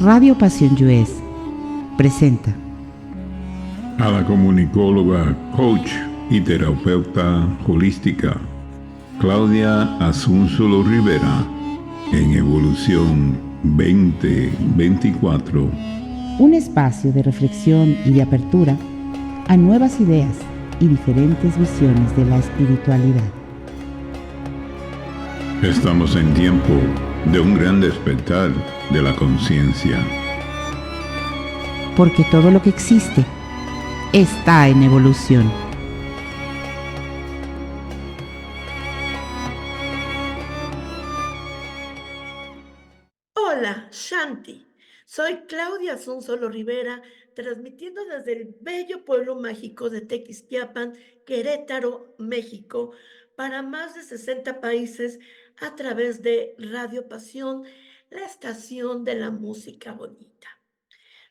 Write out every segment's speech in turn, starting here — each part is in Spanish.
Radio Pasión US presenta a la comunicóloga, coach y terapeuta holística Claudia Asúnzolo Rivera en Evolución 2024. un espacio de reflexión y de apertura a nuevas ideas y diferentes visiones de la espiritualidad. Estamos en tiempo de un gran despertar de la conciencia. Porque todo lo que existe está en evolución. Hola, Shanti. Soy Claudia Asúnzolo Rivera, transmitiendo desde el bello pueblo mágico de Tequisquiapan, Querétaro, México, para más de 60 países a través de Radio Pasión, la estación de la música bonita.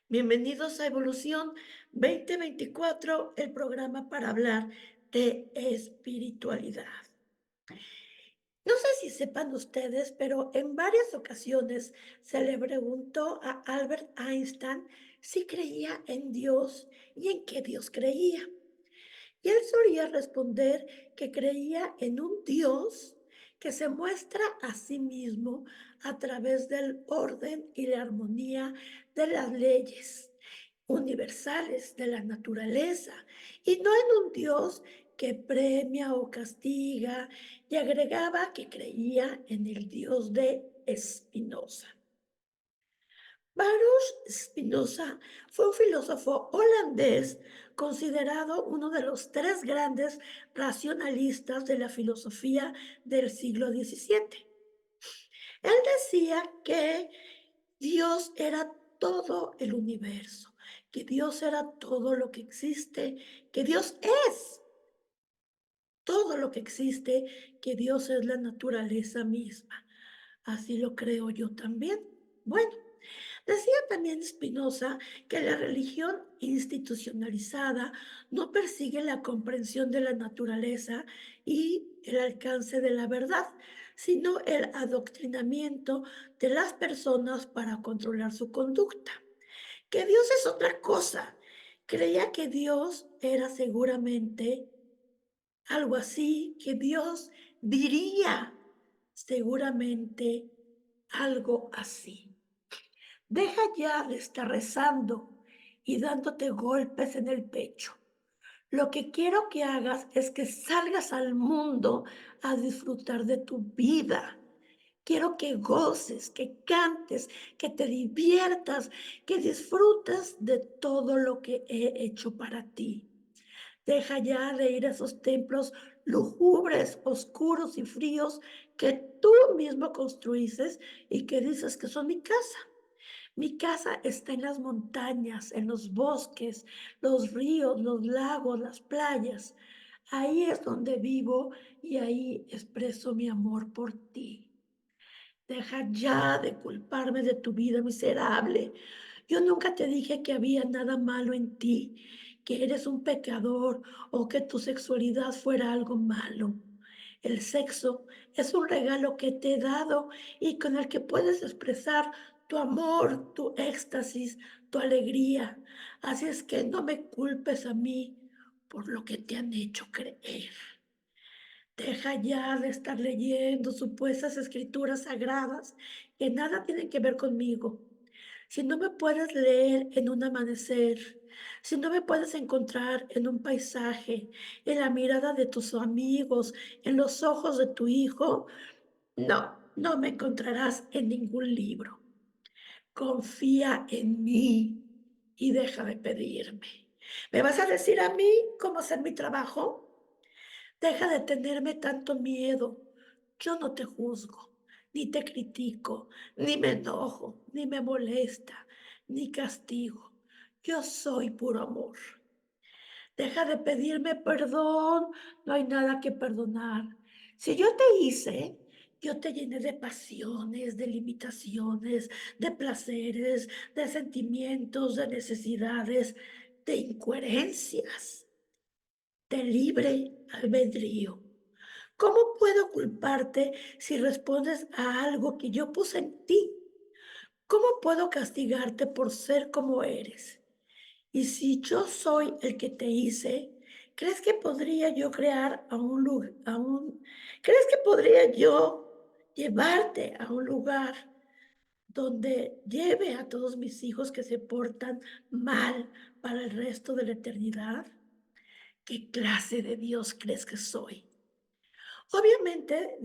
Bienvenidos a Evolución 2024, el programa para hablar de espiritualidad. No sé si sepan ustedes, pero en varias ocasiones se le preguntó a Albert Einstein si creía en Dios y en qué Dios creía. Y él solía responder que creía en un Dios que se muestra a sí mismo a través del orden y la armonía de las leyes universales de la naturaleza, y no en un Dios que premia o castiga, y agregaba que creía en el Dios de Spinoza. Baruch Spinoza fue un filósofo holandés considerado uno de los tres grandes racionalistas de la filosofía del siglo XVII. Él decía que Dios era todo el universo, que Dios era todo lo que existe, que Dios es todo lo que existe, que Dios es la naturaleza misma. Así lo creo yo también. Bueno, decía también Spinoza que la religión institucionalizada no persigue la comprensión de la naturaleza y el alcance de la verdad, sino el adoctrinamiento de las personas para controlar su conducta. Que Dios es otra cosa. Creía que Dios era seguramente algo así, que Dios diría seguramente algo así. Deja ya de estar rezando y dándote golpes en el pecho. Lo que quiero que hagas es que salgas al mundo a disfrutar de tu vida. Quiero que goces, que cantes, que te diviertas, que disfrutes de todo lo que he hecho para ti. Deja ya de ir a esos templos lúgubres, oscuros y fríos que tú mismo construiste y que dices que son mi casa. Mi casa está en las montañas, en los bosques, los ríos, los lagos, las playas. Ahí es donde vivo y ahí expreso mi amor por ti. Deja ya de culparme de tu vida miserable. Yo nunca te dije que había nada malo en ti, que eres un pecador o que tu sexualidad fuera algo malo. El sexo es un regalo que te he dado y con el que puedes expresar tu amor, tu éxtasis, tu alegría. Así es que no me culpes a mí por lo que te han hecho creer. Deja ya de estar leyendo supuestas escrituras sagradas que nada tienen que ver conmigo. Si no me puedes leer en un amanecer, si no me puedes encontrar en un paisaje, en la mirada de tus amigos, en los ojos de tu hijo, no me encontrarás en ningún libro. Confía en mí y deja de pedirme. ¿Me vas a decir a mí cómo hacer mi trabajo? Deja de tenerme tanto miedo. Yo no te juzgo, ni te critico, ni me enojo, ni me molesta, ni castigo. Yo soy puro amor. Deja de pedirme perdón. No hay nada que perdonar. Si yo te hice, yo te llené de pasiones, de limitaciones, de placeres, de sentimientos, de necesidades, de incoherencias, de libre albedrío. ¿Cómo puedo culparte si respondes a algo que yo puse en ti? ¿Cómo puedo castigarte por ser como eres? Y si yo soy el que te hice, ¿crees que podría yo crear ¿crees que podría yo llevarte a un lugar donde lleve a todos mis hijos que se portan mal para el resto de la eternidad? ¿Qué clase de Dios crees que soy? Obviamente,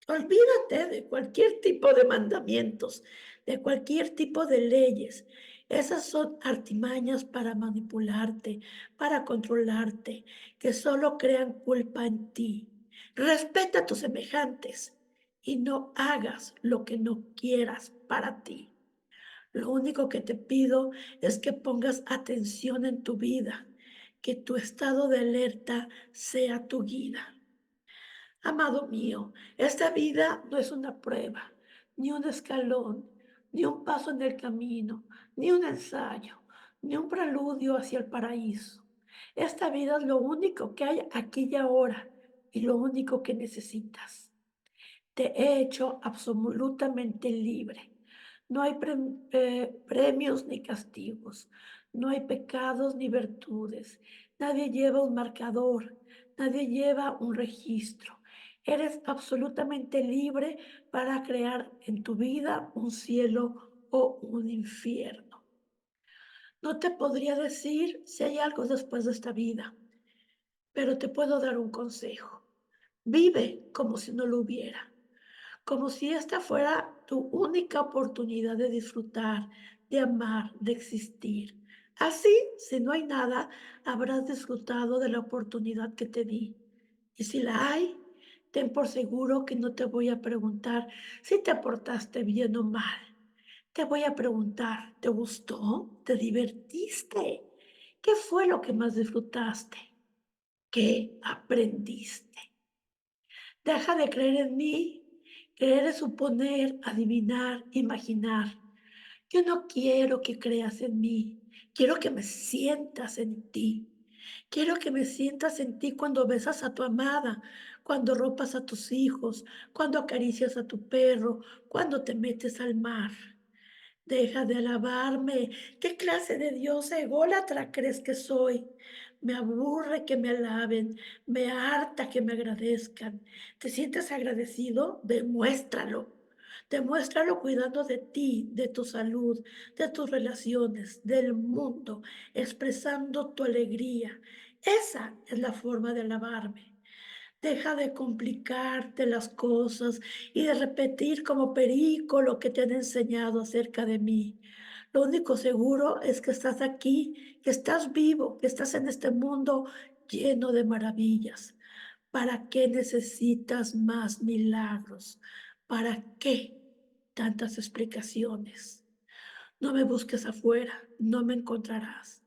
olvídate de cualquier tipo de mandamientos, de cualquier tipo de leyes. Esas son artimañas para manipularte, para controlarte, que solo crean culpa en ti. Respeta a tus semejantes y no hagas lo que no quieras para ti. Lo único que te pido es que pongas atención en tu vida, que tu estado de alerta sea tu guía. Amado mío, esta vida no es una prueba, ni un escalón, ni un paso en el camino, ni un ensayo, ni un preludio hacia el paraíso. Esta vida es lo único que hay aquí y ahora y lo único que necesitas. Te he hecho absolutamente libre. No hay premios ni castigos, no hay pecados ni virtudes. Nadie lleva un marcador, nadie lleva un registro. Eres absolutamente libre para crear en tu vida un cielo o un infierno. No te podría decir si hay algo después de esta vida, pero te puedo dar un consejo. Vive como si no lo hubiera, como si esta fuera tu única oportunidad de disfrutar, de amar, de existir. Así, si no hay nada, habrás disfrutado de la oportunidad que te di. Y si la hay, ten por seguro que no te voy a preguntar si te portaste bien o mal. Te voy a preguntar, ¿te gustó? ¿Te divertiste? ¿Qué fue lo que más disfrutaste? ¿Qué aprendiste? Deja de creer en mí. Creer es suponer, adivinar, imaginar. Yo no quiero que creas en mí. Quiero que me sientas en ti. Quiero que me sientas en ti cuando besas a tu amada, cuando ropas a tus hijos, cuando acaricias a tu perro, cuando te metes al mar. Deja de alabarme. ¿Qué clase de diosa ególatra crees que soy? Me aburre que me alaben, me harta que me agradezcan. ¿Te sientes agradecido? Demuéstralo. Demuéstralo cuidando de ti, de tu salud, de tus relaciones, del mundo, expresando tu alegría. Esa es la forma de alabarme. Deja de complicarte las cosas y de repetir como perico lo que te han enseñado acerca de mí. Lo único seguro es que estás aquí, que estás vivo, que estás en este mundo lleno de maravillas. ¿Para qué necesitas más milagros? ¿Para qué tantas explicaciones? No me busques afuera, no me encontrarás.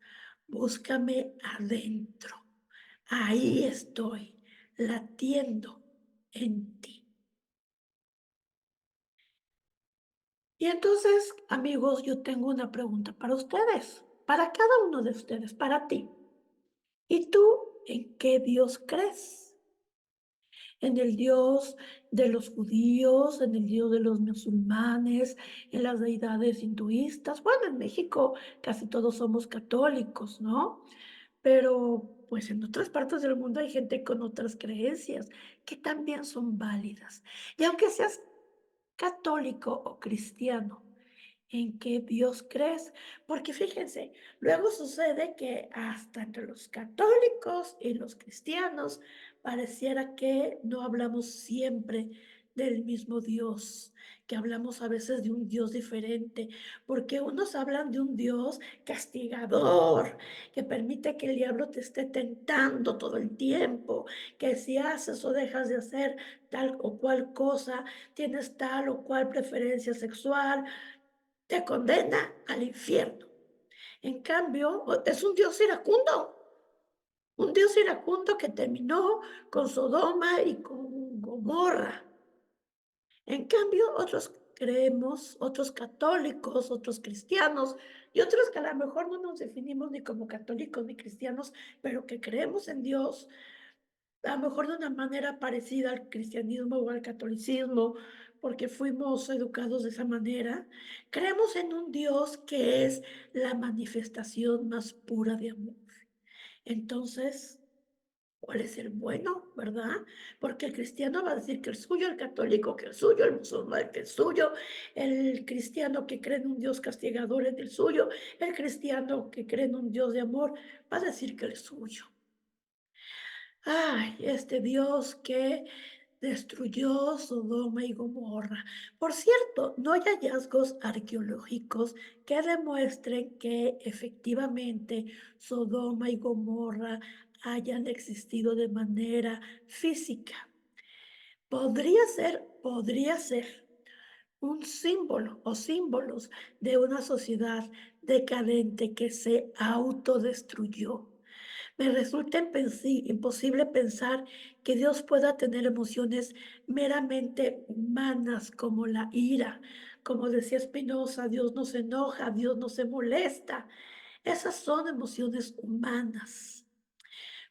Búscame adentro. Ahí estoy, latiendo en ti. Y entonces, amigos, yo tengo una pregunta para ustedes, para cada uno de ustedes, para ti. ¿Y tú en qué Dios crees? ¿En el Dios de los judíos, en el Dios de los musulmanes, en las deidades hinduistas? Bueno, en México casi todos somos católicos, ¿no? Pero, pues, en otras partes del mundo hay gente con otras creencias que también son válidas. Y aunque seas católico o cristiano, ¿en qué Dios crees? Porque fíjense, luego sucede que hasta entre los católicos y los cristianos pareciera que no hablamos siempre del mismo Dios, que hablamos a veces de un Dios diferente, porque unos hablan de un Dios castigador, que permite que el diablo te esté tentando todo el tiempo, que si haces o dejas de hacer tal o cual cosa, tienes tal o cual preferencia sexual, te condena al infierno. En cambio, es un Dios iracundo que terminó con Sodoma y con Gomorra. En cambio, otros creemos, otros católicos, otros cristianos y otros que a lo mejor no nos definimos ni como católicos ni cristianos, pero que creemos en Dios, a lo mejor de una manera parecida al cristianismo o al catolicismo, porque fuimos educados de esa manera, creemos en un Dios que es la manifestación más pura de amor. Entonces, ¿cuál es el bueno, verdad? Porque el cristiano va a decir que el suyo, el católico que el suyo, el musulmán que el suyo, el cristiano que cree en un Dios castigador es el suyo, el cristiano que cree en un Dios de amor va a decir que el suyo. Ay, este Dios que destruyó Sodoma y Gomorra. Por cierto, no hay hallazgos arqueológicos que demuestren que efectivamente Sodoma y Gomorra hayan existido de manera física. Podría ser un símbolo o símbolos de una sociedad decadente que se autodestruyó. Me resulta imposible pensar que Dios pueda tener emociones meramente humanas como la ira. Como decía Spinoza, Dios no se enoja, Dios no se molesta. Esas son emociones humanas.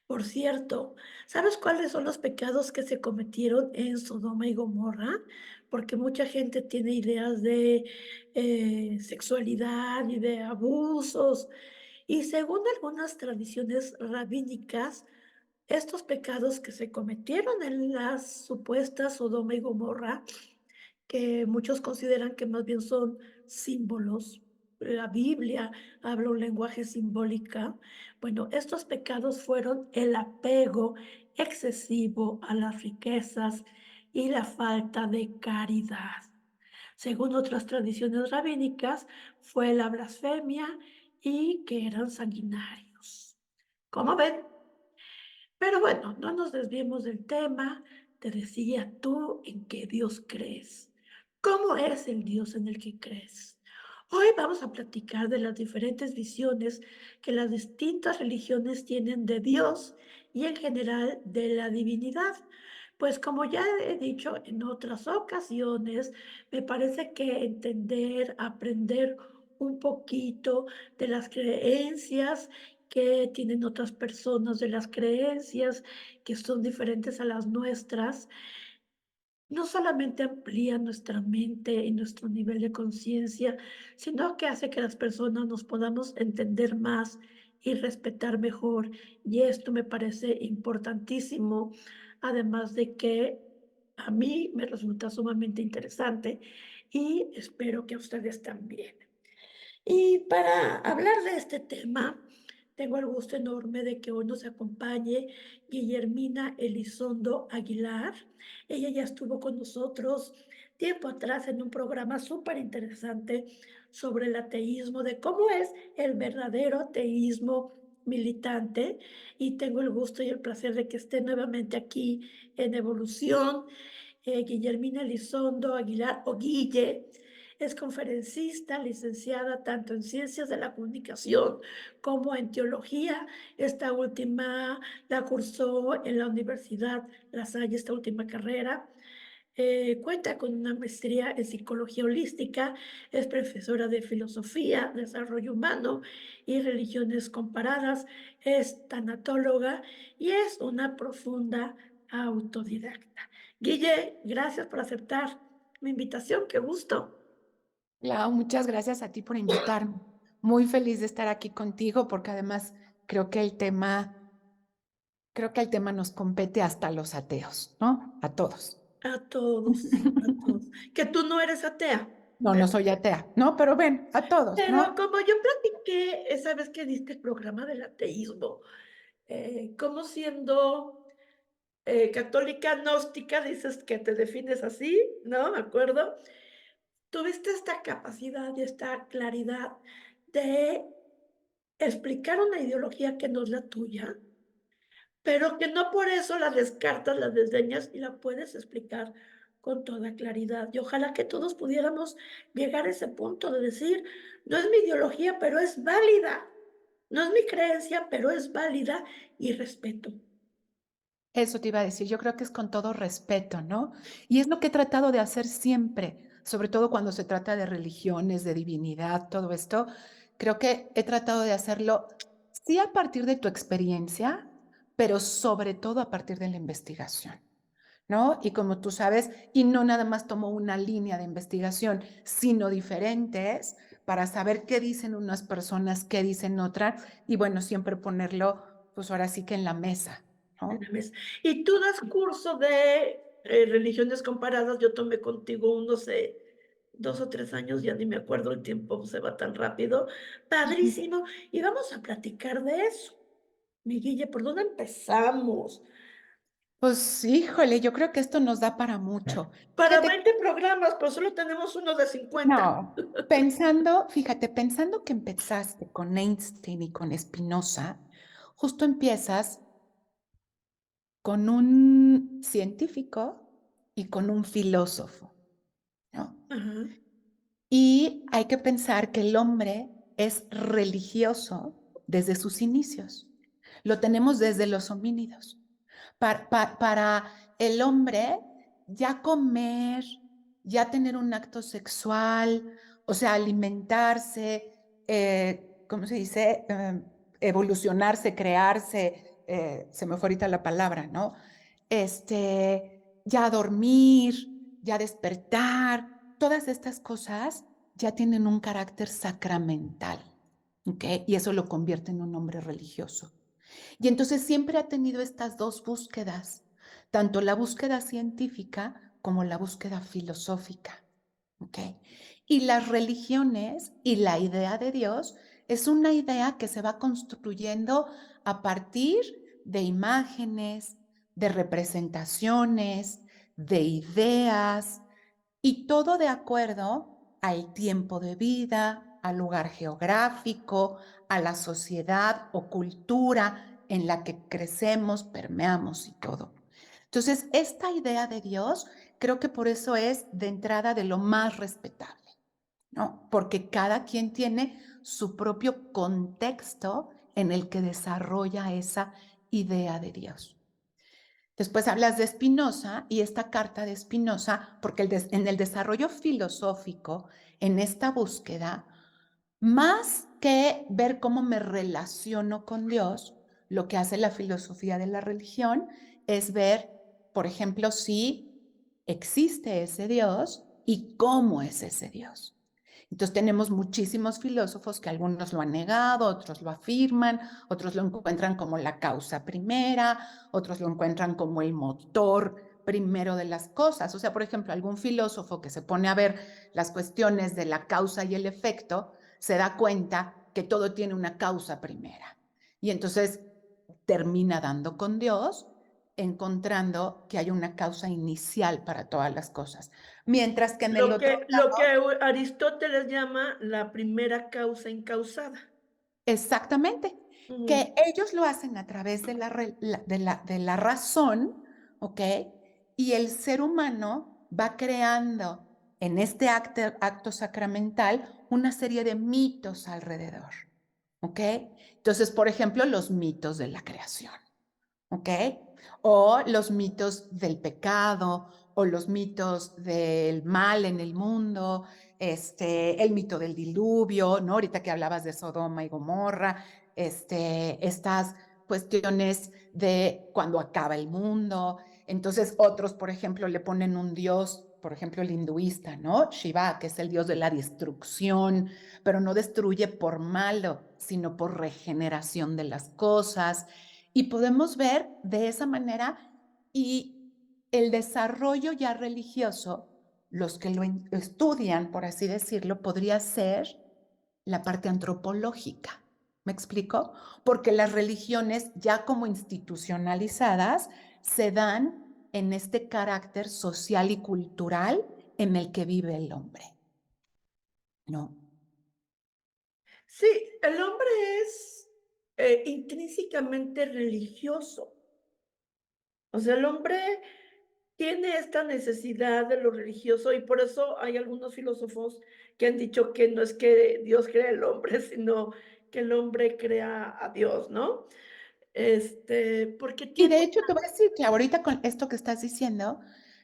Por cierto, ¿sabes cuáles son los pecados que se cometieron en Sodoma y Gomorra? Porque mucha gente tiene ideas de sexualidad y de abusos. Y según algunas tradiciones rabínicas, estos pecados que se cometieron en las supuestas Sodoma y Gomorra, que muchos consideran que más bien son símbolos, la Biblia habla un lenguaje simbólica. Bueno, estos pecados fueron el apego excesivo a las riquezas y la falta de caridad. Según otras tradiciones rabínicas, fue la blasfemia y que eran sanguinarios. ¿Cómo ven? Pero bueno, no nos desviemos del tema. Te decía, ¿tú en qué Dios crees? ¿Cómo es el Dios en el que crees? Hoy vamos a platicar de las diferentes visiones que las distintas religiones tienen de Dios y en general de la divinidad. Pues como ya he dicho en otras ocasiones, me parece que entender, aprender un poquito de las creencias que tienen otras personas, de las creencias que son diferentes a las nuestras, no solamente amplía nuestra mente y nuestro nivel de conciencia, sino que hace que las personas nos podamos entender más y respetar mejor. Y esto me parece importantísimo, además de que a mí me resulta sumamente interesante y espero que a ustedes también. Y para hablar de este tema, tengo el gusto enorme de que hoy nos acompañe Guillermina Elizondo Aguilar. Ella ya estuvo con nosotros tiempo atrás en un programa súper interesante sobre el ateísmo, de cómo es el verdadero ateísmo militante. Y tengo el gusto y el placer de que esté nuevamente aquí en Evolución. Guillermina Elizondo Aguilar o Guille. Es conferencista, licenciada tanto en Ciencias de la Comunicación como en Teología. Esta última la cursó en la Universidad La Salle, esta última carrera. Cuenta con una maestría en Psicología Holística, es profesora de Filosofía, Desarrollo Humano y Religiones Comparadas, es tanatóloga y es una profunda autodidacta. Guille, gracias por aceptar mi invitación, qué gusto. Lau, muchas gracias a ti por invitarme. Muy feliz de estar aquí contigo porque además creo que el tema, creo que el tema nos compete hasta a los ateos, ¿no? A todos. A todos, a todos. Que tú no eres atea. No, no soy atea, no, pero ven, a todos, Pero ¿no? como yo platiqué esa vez que diste el programa del ateísmo, como siendo católica gnóstica, dices que te defines así, ¿no? ¿Me acuerdo? Tuviste esta capacidad y esta claridad de explicar una ideología que no es la tuya, pero que no por eso la descartas, la desdeñas y la puedes explicar con toda claridad. Y ojalá que todos pudiéramos llegar a ese punto de decir, no es mi ideología, pero es válida. No es mi creencia, pero es válida y respeto. Eso te iba a decir, yo creo que es con todo respeto, ¿no? Y es lo que he tratado de hacer siempre, sobre todo cuando se trata de religiones, de divinidad, todo esto. Creo que he tratado de hacerlo, sí a partir de tu experiencia, pero sobre todo a partir de la investigación. ¿no? Y como tú sabes, y no nada más tomó una línea de investigación, sino diferentes para saber qué dicen unas personas, qué dicen otras, y bueno, siempre ponerlo, pues ahora sí que en la mesa, En la ¿no? mesa. Y tú das curso de, religiones comparadas, yo tomé contigo uno hace 2 o 3 años, ya ni me acuerdo, el tiempo se va tan rápido. Ujú. Padrísimo, y vamos a platicar de eso. Mi Guille, ¿por dónde empezamos? Pues híjole, yo creo que esto nos da para mucho. Para Fíjate, 20 programas, pero solo tenemos uno de 50. no, pensando, fíjate, pensando que empezaste con Einstein y con Spinoza, justo empiezas con un científico y con un filósofo, ¿no? Ajá, Y hay que pensar que el hombre es religioso desde sus inicios. Lo tenemos desde los homínidos. Para el hombre, ya comer, ya tener un acto sexual, o sea, alimentarse, ¿cómo se dice? Evolucionarse, crearse, se me fue ahorita la palabra, ¿no? Ya dormir, ya despertar, todas estas cosas ya tienen un carácter sacramental, ¿ok? Y eso lo convierte en un hombre religioso. Y entonces siempre ha tenido estas dos búsquedas, tanto la búsqueda científica como la búsqueda filosófica. ¿Ok? Y las religiones y la idea de Dios es una idea que se va construyendo a partir de imágenes, de representaciones, de ideas, y todo de acuerdo al tiempo de vida, al lugar geográfico, a la sociedad o cultura en la que crecemos, permeamos y todo. Entonces, esta idea de Dios creo que por eso es de entrada de lo más respetable, ¿no? Porque cada quien tiene su propio contexto en el que desarrolla esa idea de Dios. Después hablas de Spinoza y esta carta de Spinoza, porque en el desarrollo filosófico, en esta búsqueda, más que ver cómo me relaciono con Dios, lo que hace la filosofía de la religión es ver, por ejemplo, si existe ese Dios y cómo es ese Dios. Entonces tenemos muchísimos filósofos que algunos lo han negado, otros lo afirman, otros lo encuentran como la causa primera, otros lo encuentran como el motor primero de las cosas. O sea, por ejemplo, algún filósofo que se pone a ver las cuestiones de la causa y el efecto, se da cuenta que todo tiene una causa primera. Y entonces termina dando con Dios, encontrando que hay una causa inicial para todas las cosas. Mientras que en el otro lo que Aristóteles llama la primera causa incausada. exactamente, Ujú. que ellos lo hacen a través de la razón, ¿ok? Y el ser humano va creando en este acto sacramental una serie de mitos alrededor, ¿ok? Entonces, por ejemplo, los mitos de la creación. ¿Ok? O los mitos del pecado, o los mitos del mal en el mundo, el mito del diluvio, ¿no? Ahorita que hablabas de Sodoma y Gomorra, estas cuestiones de cuando acaba el mundo. Entonces, otros, por ejemplo, le ponen un dios, por ejemplo, el hinduista, ¿no? Shiva, que es el dios de la destrucción, pero no destruye por malo, sino por regeneración de las cosas. Y podemos ver de esa manera y el desarrollo ya religioso, los que lo estudian, por así decirlo, podría ser la parte antropológica. ¿Me explico? Porque las religiones ya como institucionalizadas se dan en este carácter social y cultural en el que vive el hombre, ¿no? Sí, el hombre es, intrínsecamente religioso. O sea, el hombre tiene esta necesidad de lo religioso y por eso hay algunos filósofos que han dicho que no es que Dios crea el hombre, sino que el hombre crea a Dios, ¿no? Porque Y tiene de hecho, te voy a decir que ahorita con esto que estás diciendo,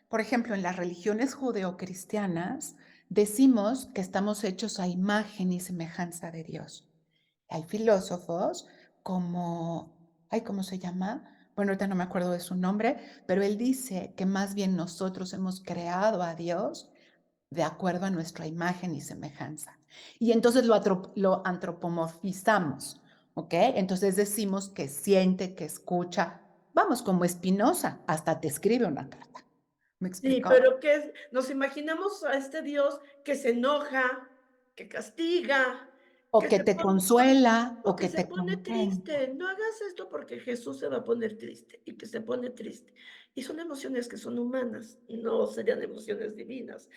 por ejemplo, en las religiones judeocristianas, decimos que estamos hechos a imagen y semejanza de Dios. Hay filósofos como, ay, ¿cómo se llama? bueno, ahorita no me acuerdo de su nombre, pero él dice que más bien nosotros hemos creado a Dios de acuerdo a nuestra imagen y semejanza. Y entonces lo antropomorfizamos, ¿ok? Entonces decimos que siente, que escucha. Vamos, como Spinoza, hasta te escribe una carta. ¿Me Sí, explicó? pero que nos imaginamos a este Dios que se enoja, que castiga, O que que se te pone consuela, o o que que se te pone contenta. triste. No hagas esto porque Jesús se va a poner triste y que se pone triste. Y son emociones que son humanas, no serían emociones divinas.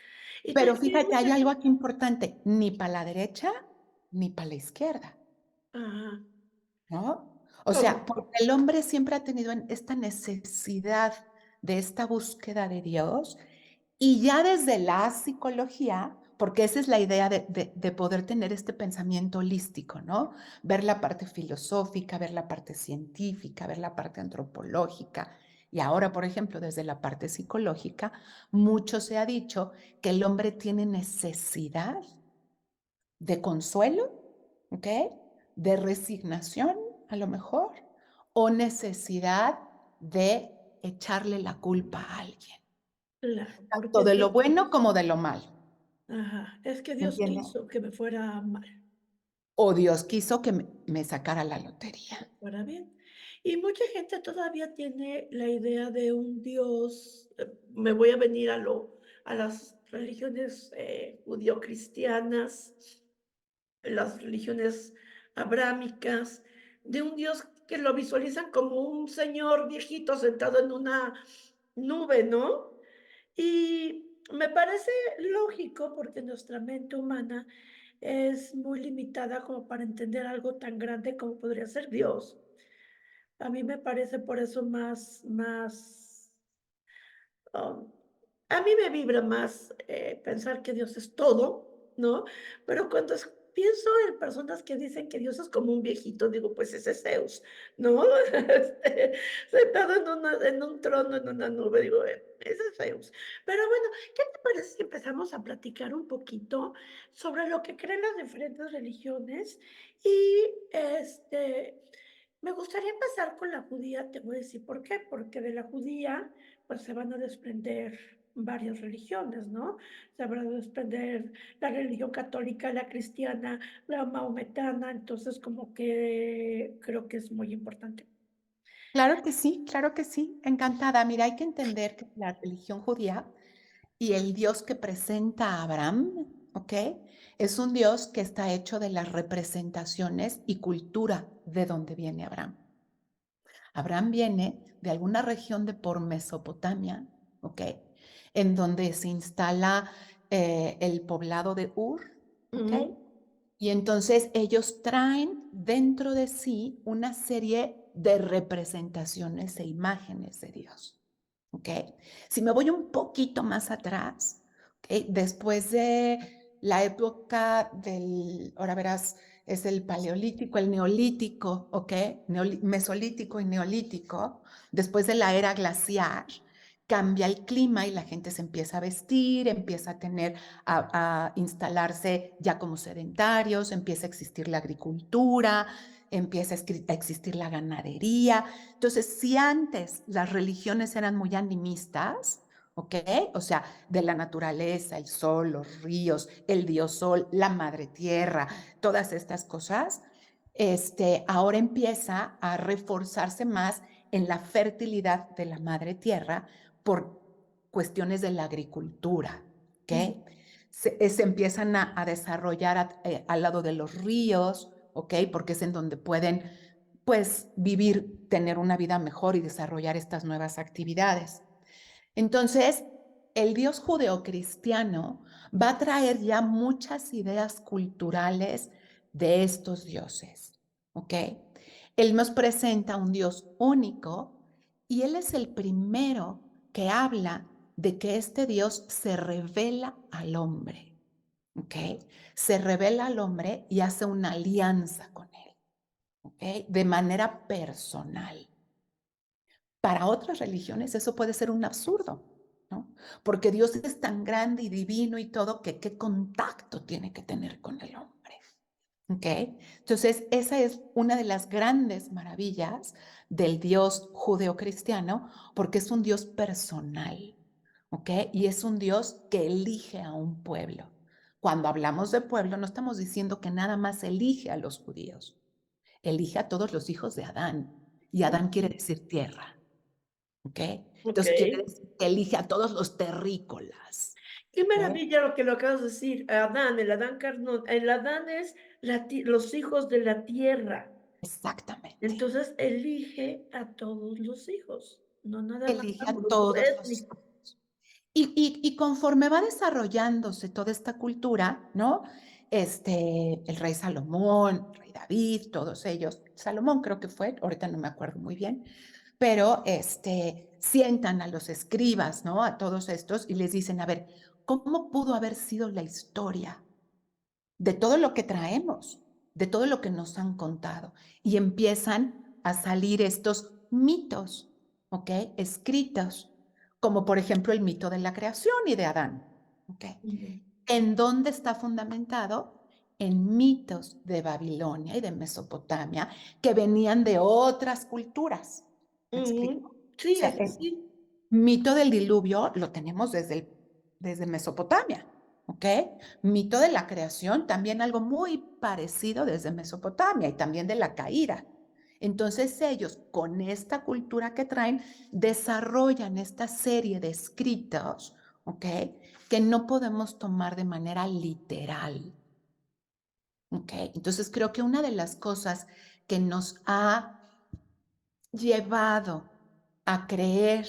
Y Pero también hay fíjate, mucha hay algo gente. aquí importante, ni para la derecha ni para la izquierda, Ajá. ¿no? O sea, ¿Cómo? porque el hombre siempre ha tenido esta necesidad de esta búsqueda de Dios. Y ya desde la psicología, porque esa es la idea de poder tener este pensamiento holístico, ¿no? Ver la parte filosófica, ver la parte científica, ver la parte antropológica. Y ahora, por ejemplo, desde la parte psicológica, mucho se ha dicho que el hombre tiene necesidad de consuelo, ¿ok? De resignación, a lo mejor, o necesidad de echarle la culpa a alguien Claro, tanto porque de lo Dios, bueno como de lo malo, ajá, es que ¿me Dios entiendes? quiso que me fuera mal, O Dios quiso que me sacara la lotería. que fuera bien. Y mucha gente todavía tiene la idea de un Dios, me voy a venir a las religiones judio-cristianas, las religiones abrámicas, de un Dios que lo visualizan como un señor viejito sentado en una nube, ¿no? Y me parece lógico porque nuestra mente humana es muy limitada como para entender algo tan grande como podría ser Dios. A mí me parece por eso um, a mí me vibra más pensar que Dios es todo, ¿no? Pero cuando pienso en personas que dicen que Dios es como un viejito, digo, pues ese es Zeus, ¿no? Sentado en un trono, en una nube, digo, ese es Zeus. Pero bueno, ¿qué te parece si empezamos a platicar un poquito sobre lo que creen las diferentes religiones? Y me gustaría empezar con la judía, te voy a decir por qué, porque de la judía pues se van a desprender varias religiones, ¿no? Se van a desprender la religión católica, la cristiana, la maometana, entonces como que creo que es muy importante. Claro que sí, encantada. Mira, hay que entender que la religión judía y el Dios que presenta a Abraham, ¿ok? Es un Dios que está hecho de las representaciones y cultura de donde viene Abraham. Abraham viene de alguna región de por Mesopotamia, ¿ok? En donde se instala el poblado de Ur, ¿ok? Ujú, Y entonces ellos traen dentro de sí una serie de representaciones e imágenes de Dios. ¿Ok? Si me voy un poquito más atrás, ¿ok? Después de la época del, ahora verás, es el paleolítico, el neolítico, ¿ok? Mesolítico y neolítico, después de la era glaciar, cambia el clima y la gente se empieza a vestir, empieza a tener, a instalarse ya como sedentarios, empieza a existir la agricultura, empieza a existir la ganadería. Entonces, si antes las religiones eran muy animistas, ¿ok? O sea, de la naturaleza, el sol, los ríos, el dios sol, la madre tierra, todas estas cosas, ahora empieza a reforzarse más en la fertilidad de la madre tierra por cuestiones de la agricultura, ujú. ¿ok? Se empiezan a desarrollar al lado de los ríos, ¿ok? Porque es en donde pueden, pues, vivir, tener una vida mejor y desarrollar estas nuevas actividades. Entonces, el Dios judeocristiano va a traer ya muchas ideas culturales de estos dioses, ¿ok? Él nos presenta un Dios único y Él es el primero que habla de que este Dios se revela al hombre, ¿ok? Se revela al hombre y hace una alianza con él, ¿ok? De manera personal. Para otras religiones eso puede ser un absurdo, ¿no? Porque Dios es tan grande y divino y todo que qué contacto tiene que tener con el hombre, ¿ok? Entonces, esa es una de las grandes maravillas del Dios judeocristiano, porque es un Dios personal, ¿ok? Y es un Dios que elige a un pueblo. Cuando hablamos de pueblo, no estamos diciendo que nada más elige a los judíos, elige a todos los hijos de Adán, y Adán quiere Ujú. decir tierra, ¿ok? Ok. Entonces quiere decir que elige a todos los terrícolas, Qué ¿ok? maravilla lo que lo acabas de decir. Adán, el Adán carnón. El Adán es los hijos de la tierra. Exactamente. Entonces elige a todos los hijos, no nada más Elige a a un grupo todos los étnico. hijos. Y conforme va desarrollándose toda esta cultura, ¿no? El rey Salomón, el rey David, todos ellos, Salomón creo que fue, ahorita no me acuerdo muy bien, pero sientan a los escribas, ¿no? A todos estos y les dicen, a ver, ¿cómo pudo haber sido la historia de todo lo que traemos, de todo lo que nos han contado? Y empiezan a salir estos mitos, ¿ok? Escritos, como por ejemplo el mito de la creación y de Adán, ¿ok? Ujú. ¿En dónde está fundamentado? En mitos de Babilonia y de Mesopotamia que venían de otras culturas. ¿Me explico? Ujú. O Sí, sea, es el así. mito del diluvio lo tenemos desde Mesopotamia, ¿ok? Mito de la creación, también algo muy parecido desde Mesopotamia y también de la caída. Entonces ellos, con esta cultura que traen, desarrollan esta serie de escritos, ¿ok? Que no podemos tomar de manera literal, ¿ok? Entonces creo que una de las cosas que nos ha llevado a creer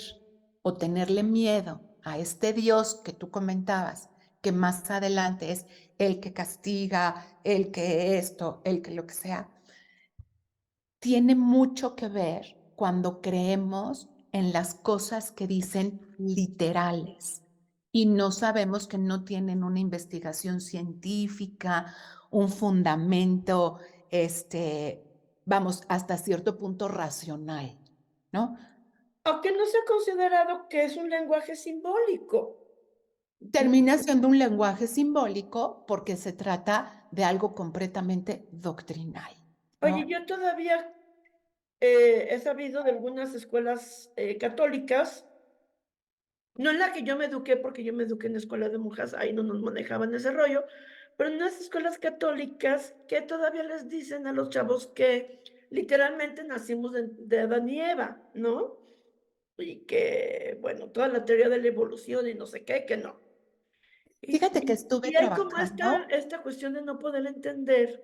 o tenerle miedo a este Dios que tú comentabas, que más adelante es el que castiga, el que esto, el que lo que sea, tiene mucho que ver cuando creemos en las cosas que dicen literales y no sabemos que no tienen una investigación científica, un fundamento, vamos, hasta cierto punto racional, ¿no? Aunque no se ha considerado que es un lenguaje simbólico. No. Termina siendo un lenguaje simbólico porque se trata de algo completamente doctrinal, Oye, ¿no? yo todavía he sabido de algunas escuelas católicas, no en la que yo me eduqué, porque yo me eduqué en escuela de monjas, ahí no nos manejaban ese rollo, pero en unas escuelas católicas que todavía les dicen a los chavos que literalmente nacimos de Adán y Eva, ¿no? Y que, bueno, toda la teoría de la evolución y no sé qué, que no. Y, Fíjate que y, estuve y hay como esta, trabajando. esta cuestión de no poder entender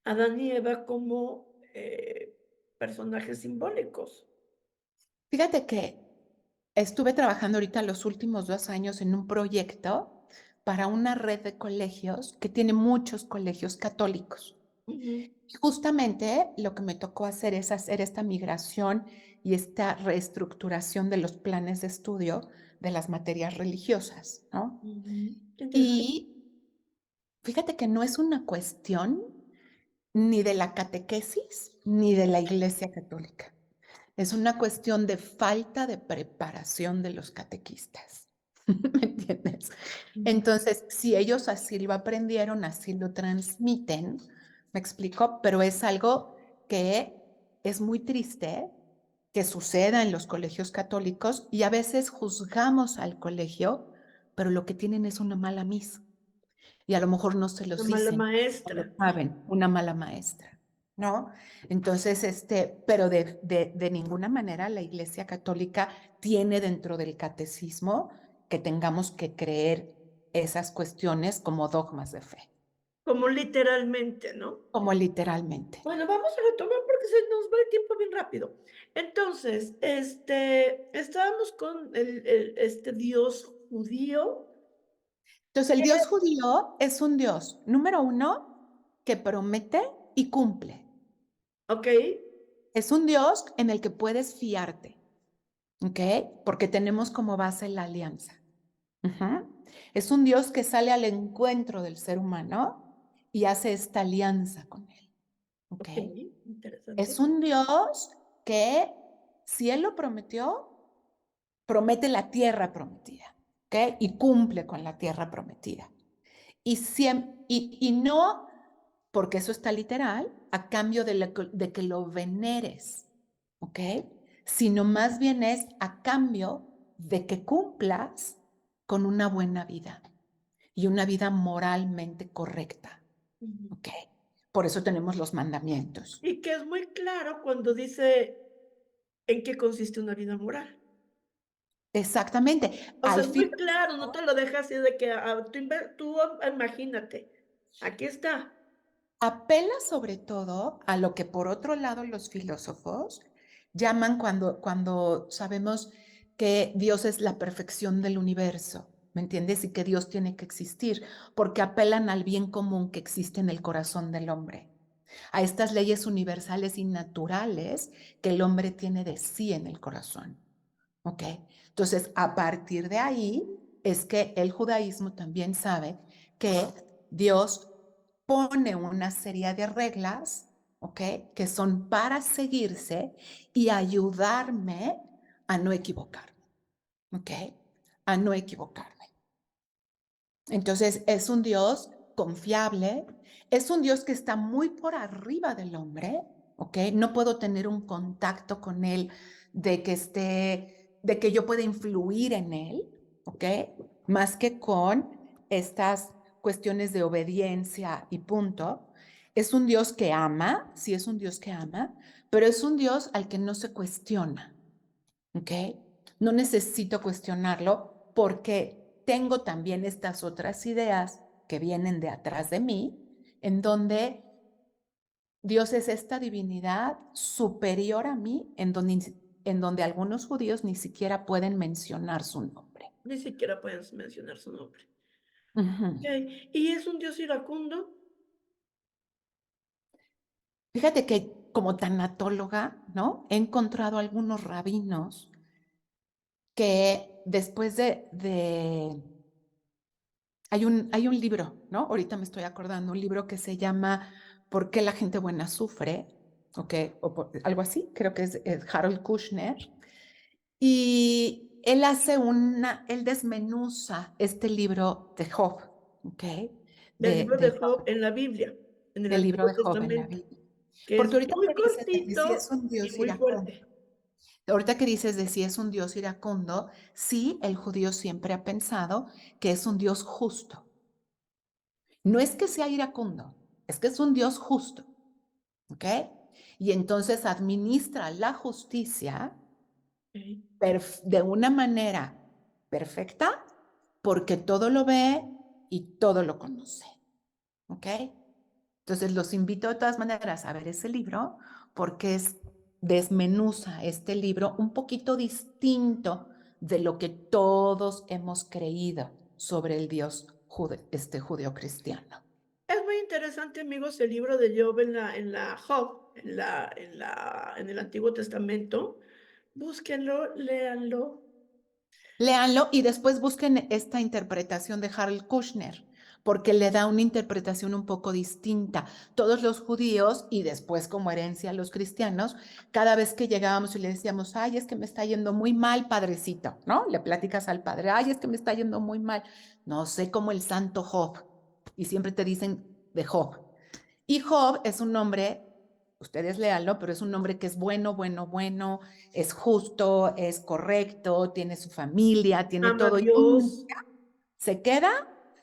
a Adán y Eva como personajes simbólicos. Fíjate que estuve trabajando ahorita los últimos 2 años en un proyecto para una red de colegios que tiene muchos colegios católicos. Ujú, Y justamente lo que me tocó hacer es hacer esta migración y esta reestructuración de los planes de estudio de las materias religiosas, ¿no? ujú. Qué interesante. Y fíjate que no es una cuestión ni de la catequesis ni de la Iglesia Católica. Es una cuestión de falta de preparación de los catequistas. ¿Me entiendes? Ujú. Entonces, si ellos así lo aprendieron, así lo transmiten, me explico, pero es algo que es muy triste que suceda en los colegios católicos y a veces juzgamos al colegio, pero lo que tienen es una mala misa y a lo mejor no se Una los mala dicen, no maestra. lo saben, una mala maestra, ¿no? Entonces, pero de ninguna manera la Iglesia Católica tiene dentro del catecismo que tengamos que creer esas cuestiones como dogmas de fe, Como literalmente, ¿no? como literalmente. Bueno, vamos a retomar porque se nos va el tiempo bien rápido. Entonces, estábamos con este Dios judío. Entonces, el que- Dios judío es un Dios, número uno, que promete y cumple. Ok, Es un Dios en el que puedes fiarte, ¿ok? Porque tenemos como base la alianza. Ujú. Es un Dios que sale al encuentro del ser humano y hace esta alianza con él. ¿Ok? ok, Es interesante. un Dios que, si él lo prometió, promete la tierra prometida. ¿Ok? Y cumple con la tierra prometida. Y no porque eso está literal, a cambio de que lo veneres, ¿ok? Sino más bien es a cambio de que cumplas con una buena vida y una vida moralmente correcta, ¿ok? Por eso tenemos los mandamientos. Y que es muy claro cuando dice en qué consiste una vida moral. Exactamente. O sea, Al es fin, muy claro, no te lo deja así de que, tú imagínate, aquí está. apela sobre todo a lo que por otro lado los filósofos llaman cuando sabemos que Dios es la perfección del universo, ¿me entiendes? Y que Dios tiene que existir, porque apelan al bien común que existe en el corazón del hombre, a estas leyes universales y naturales que el hombre tiene de sí en el corazón, ¿ok? Entonces, a partir de ahí es que el judaísmo también sabe que Dios pone una serie de reglas, ¿ok? Que son para seguirse y ayudarme a no equivocarme, ¿ok? A no equivocarme. Entonces, es un Dios confiable, es un Dios que está muy por arriba del hombre, ¿ok? No puedo tener un contacto con él de que yo pueda influir en él, ¿ok? Más que con estas cuestiones de obediencia y punto. Es un Dios que ama, sí es un Dios que ama, pero es un Dios al que no se cuestiona, ¿ok? No necesito cuestionarlo porque tengo también estas otras ideas que vienen de atrás de mí, en donde Dios es esta divinidad superior a mí, en donde algunos judíos ni siquiera pueden mencionar su nombre. Ni siquiera puedes mencionar su nombre. Ujú. Okey, ¿y es un Dios iracundo? Fíjate que como tanatóloga, ¿no? He encontrado algunos rabinos que después hay un libro, ¿no? Ahorita me estoy acordando, un libro que se llama ¿Por qué la gente buena sufre? ¿Ok? Algo así, creo que es Harold Kushner. Y él desmenuza este libro de Job, ¿ok? Del De, libro de de Job Job, en la Biblia, en el del libro Antiguo de Job en la Testamento, Biblia. que Porque es ahorita muy que dices de que si es cortito un y Dios muy iracundo, fuerte. ahorita que dices de si es un Dios iracundo, sí, el judío siempre ha pensado que es un Dios justo. No es que sea iracundo, es que es un Dios justo, ¿ok? Y entonces administra la justicia Okey. de una manera perfecta porque todo lo ve y todo lo conoce, ¿ok? Entonces los invito de todas maneras a ver ese libro porque desmenuza este libro un poquito distinto de lo que todos hemos creído sobre el Dios judeo-cristiano. Es muy interesante, amigos, el libro de Job en la Job, en el Antiguo Testamento. Búsquenlo, léanlo. Léanlo y después busquen esta interpretación de Harold Kushner, porque le da una interpretación un poco distinta. Todos los judíos y después como herencia los cristianos, cada vez que llegábamos y le decíamos, ay, es que me está yendo muy mal, padrecito, ¿no? Le platicas al padre, ay, es que me está yendo muy mal. No sé cómo el santo Job. Y siempre te dicen de Job. Y Job es un nombre, ustedes léanlo, pero es un nombre que es bueno, bueno, bueno, es justo, es correcto, tiene su familia, tiene Ama a todo. Y Dios. se queda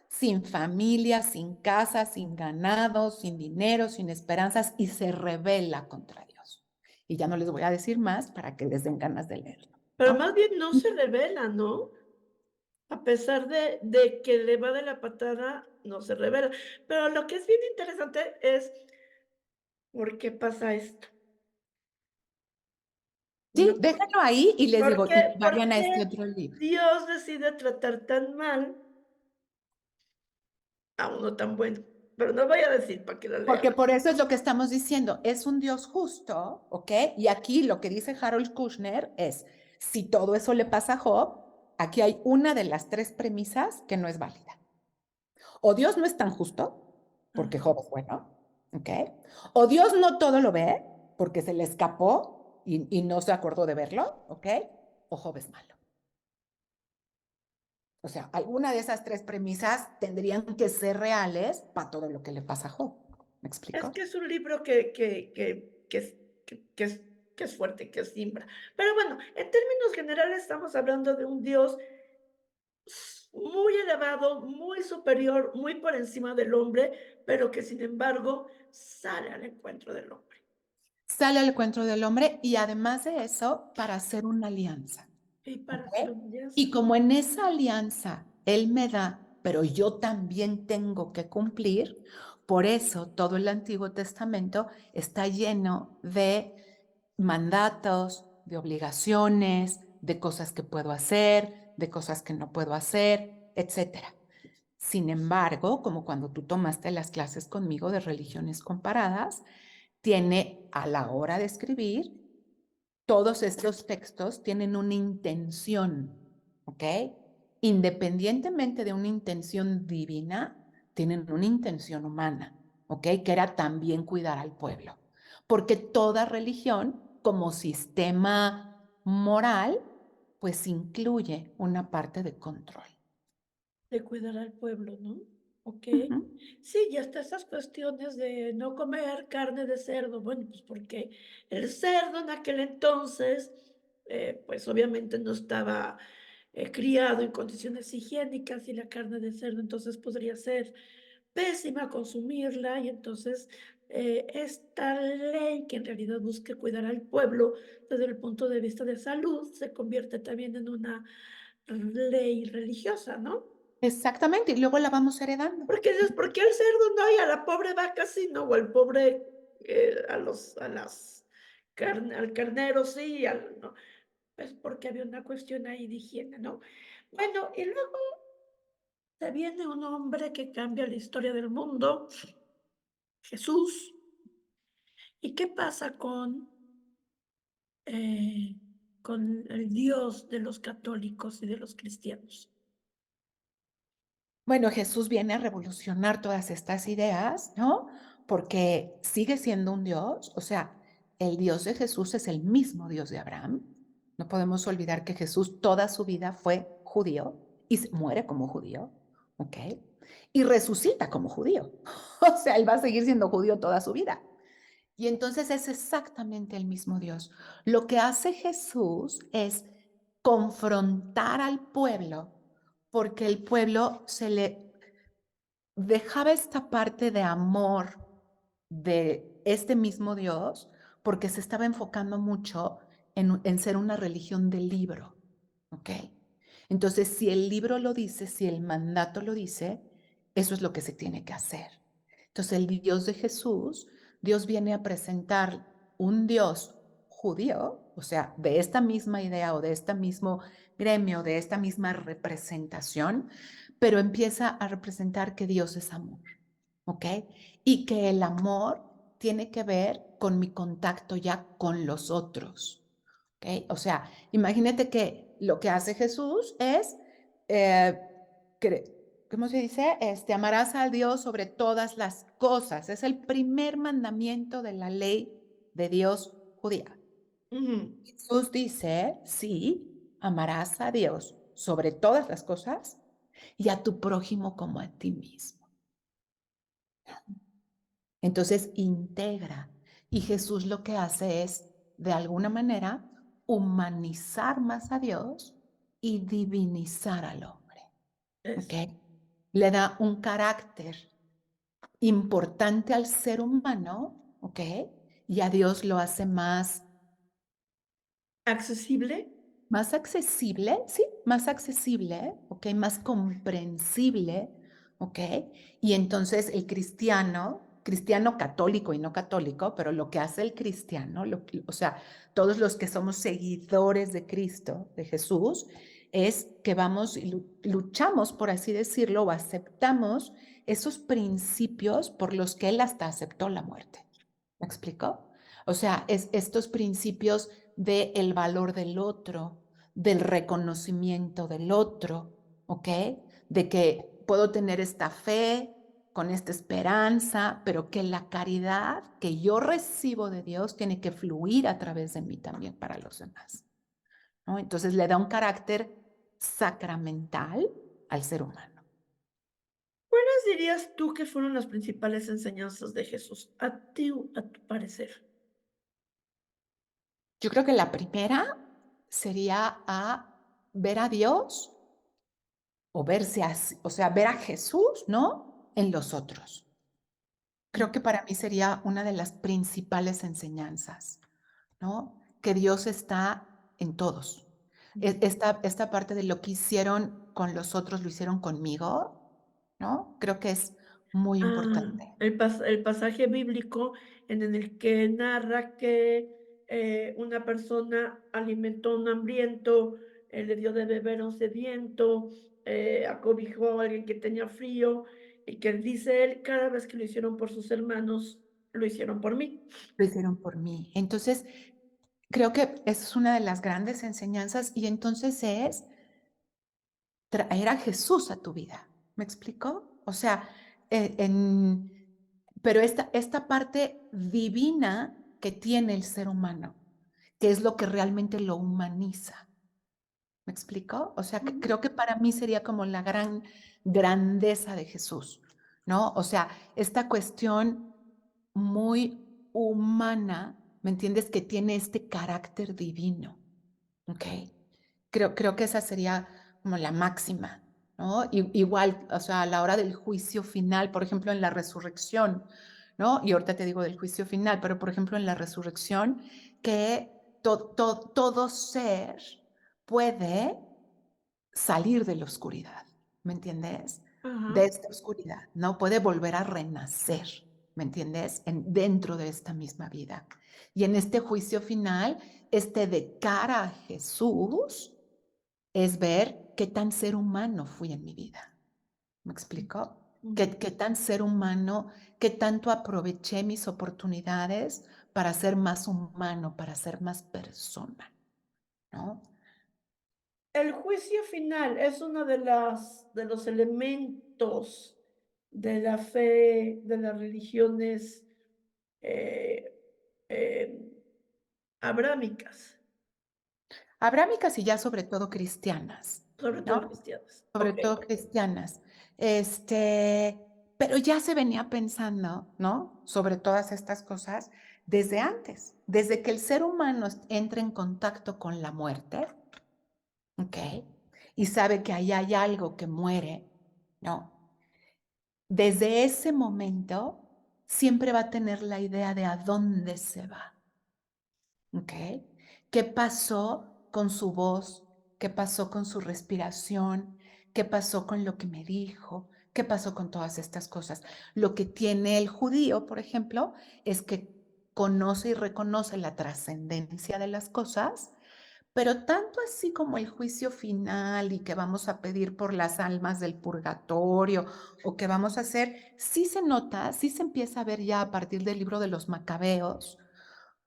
sin familia, sin casa, sin ganado, sin dinero, sin esperanzas y se rebela contra Dios. Y ya no les voy a decir más para que les den ganas de leerlo, Pero ¿no? más bien no se revela, ¿no? A pesar de que le va de la patada, no se revela. Pero lo que es bien interesante es, ¿por qué pasa esto? Sí, ¿No? déjenlo ahí y les digo, y Por vayan a este qué otro libro. Dios decide tratar tan mal a uno tan bueno? Pero no voy a decir para que lo lean. Porque por eso es lo que estamos diciendo, es un Dios justo, ¿ok? Y aquí lo que dice Harold Kushner es, si todo eso le pasa a Job, aquí hay una de las tres premisas que no es válida. O Dios no es tan justo, porque Ajá. Job es bueno, ¿ok? O Dios no todo lo ve, porque se le escapó y no se acordó de verlo, ¿ok? O Job es malo. O sea, alguna de esas tres premisas tendrían que ser reales para todo lo que le pasa a Job. ¿Me Es explico? que es un libro que es fuerte, que simbra. Pero bueno, en términos generales estamos hablando de un Dios muy elevado, muy superior, muy por encima del hombre, pero que sin embargo sale al encuentro del hombre. Sale al encuentro del hombre y además de eso, para hacer una alianza. Y para ¿Ok? hacer una alianza. Y como en esa alianza Él me da, pero yo también tengo que cumplir, por eso todo el Antiguo Testamento está lleno de mandatos, de obligaciones, de cosas que puedo hacer, de cosas que no puedo hacer, etcétera. Sin embargo, como cuando tú tomaste las clases conmigo de religiones comparadas, tiene a la hora de escribir todos estos textos tienen una intención, ¿ok? Independientemente de una intención divina, tienen una intención humana, ¿ok? Que era también cuidar al pueblo. Porque toda religión, como sistema moral, pues incluye una parte de control. De cuidar al pueblo, ¿no? Ujú. Okey. Sí, y hasta esas cuestiones de no comer carne de cerdo, bueno, pues, porque el cerdo en aquel entonces, pues, obviamente no estaba, criado en condiciones higiénicas, y la carne de cerdo, entonces, podría ser pésima consumirla, y entonces, esta ley que en realidad busca cuidar al pueblo desde el punto de vista de salud, se convierte también en una ley religiosa, ¿no? Exactamente, y luego la vamos heredando. Porque dices, ¿por qué al cerdo no y a la pobre vaca sí, no? O al pobre, a las al carnero sí, al no. Pues porque había una cuestión ahí de higiene, ¿no? Bueno, y luego se viene un hombre que cambia la historia del mundo, Jesús. ¿Y qué pasa eh, con el Dios de los católicos y de los cristianos? Bueno, Jesús viene a revolucionar todas estas ideas, ¿no? Porque sigue siendo un Dios, o sea, el Dios de Jesús es el mismo Dios de Abraham. No podemos olvidar que Jesús toda su vida fue judío y muere como judío, ¿ok? Y resucita como judío. O sea, él va a seguir siendo judío toda su vida. Y entonces es exactamente el mismo Dios. Lo que hace Jesús es confrontar al pueblo porque el pueblo se le dejaba esta parte de amor de este mismo Dios porque se estaba enfocando mucho en ser una religión del libro, ¿ok? Entonces, si el libro lo dice, si el mandato lo dice, eso es lo que se tiene que hacer. Entonces, el Dios de Jesús, Dios viene a presentar un Dios judío, o sea, de esta misma idea o de este mismo gremio, de esta misma representación, pero empieza a representar que Dios es amor, ¿ok? Y que el amor tiene que ver con mi contacto ya con los otros, ¿ok? O sea, imagínate que lo que hace Jesús es, eh, ¿cómo se dice? Amarás a Dios sobre todas las cosas. Es el primer mandamiento de la ley de Dios judía. Ujú. Jesús dice, sí, amarás a Dios sobre todas las cosas y a tu prójimo como a ti mismo. Entonces integra. Y Jesús lo que hace es, de alguna manera, humanizar más a Dios y divinizar al hombre. ¿Ok? Eso. Le da un carácter importante al ser humano, ¿ok? Y a Dios lo hace ¿Accesible? más accesible, sí, más accesible, ¿ok? Más comprensible, ¿ok? Y entonces el cristiano, cristiano católico y no católico, pero lo que hace el cristiano, o sea, todos los que somos seguidores de Cristo, de Jesús, es que vamos y luchamos, por así decirlo, o aceptamos esos principios por los que Él hasta aceptó la muerte. ¿Me explico? O sea, es estos principios del valor del otro, del reconocimiento del otro, ¿ok? De que puedo tener esta fe con esta esperanza, pero que la caridad que yo recibo de Dios tiene que fluir a través de mí también para los demás, ¿no? Entonces le da un carácter sacramental al ser humano. ¿Cuáles dirías tú que fueron las principales enseñanzas de Jesús? A tu parecer. Yo creo que la primera sería a ver a Dios o verse así, o sea, ver a Jesús, ¿no? En los otros. Creo que para mí sería una de las principales enseñanzas, ¿no? Que Dios está en todos. Esta parte de lo que hicieron con los otros, lo hicieron conmigo, ¿no? Creo que es muy importante. El pasaje bíblico en el que narra que, una persona alimentó a un hambriento, le dio de beber a un sediento, acobijó a alguien que tenía frío, y que dice él: "Cada vez que lo hicieron por sus hermanos, lo hicieron por mí". Lo hicieron por mí. Entonces, creo que esa es una de las grandes enseñanzas y entonces es traer a Jesús a tu vida. ¿Me explico? O sea, pero esta parte divina que tiene el ser humano, que es lo que realmente lo humaniza. ¿Me explico? O sea, Ujú. creo que para mí sería como la gran grandeza de Jesús, ¿no? O sea, esta cuestión muy humana, ¿me entiendes? Que tiene este carácter divino, ¿ok? Creo que esa sería como la máxima, ¿no? Igual, o sea, a la hora del juicio final, por ejemplo, en la resurrección, ¿no? Y ahorita te digo del juicio final, pero por ejemplo en la resurrección, que todo ser puede salir de la oscuridad, ¿me entiendes? De Ajá. esta oscuridad, ¿no? Puede volver a renacer, ¿me entiendes? Dentro de esta misma vida. Y en este juicio final, de cara a Jesús, es ver qué tan ser humano fui en mi vida. ¿Me explico? Ujú. ¿Qué tan ser humano, qué tanto aproveché mis oportunidades para ser más humano, para ser más persona, ¿no? El juicio final es uno de los elementos de la fe, de las religiones, eh, em, abrámicas, Abrámicas y ya sobre todo cristianas, sobre todo ¿no? cristianas. Sobre Okey. todo cristianas. Pero ya se venía pensando, ¿no? Sobre todas estas cosas desde antes, desde que el ser humano entra en contacto con la muerte, ¿ok? Y sabe que ahí hay algo que muere, ¿no? Desde ese momento siempre va a tener la idea de a dónde se va. ¿Ok? ¿Qué pasó con su voz? ¿Qué pasó con su respiración? ¿Qué pasó con lo que me dijo? ¿Qué pasó con todas estas cosas? Lo que tiene el judío, por ejemplo, es que conoce y reconoce la trascendencia de las cosas, pero tanto así como el juicio final y que vamos a pedir por las almas del purgatorio o que vamos a hacer, sí se nota, sí se empieza a ver ya a partir del libro de los macabeos,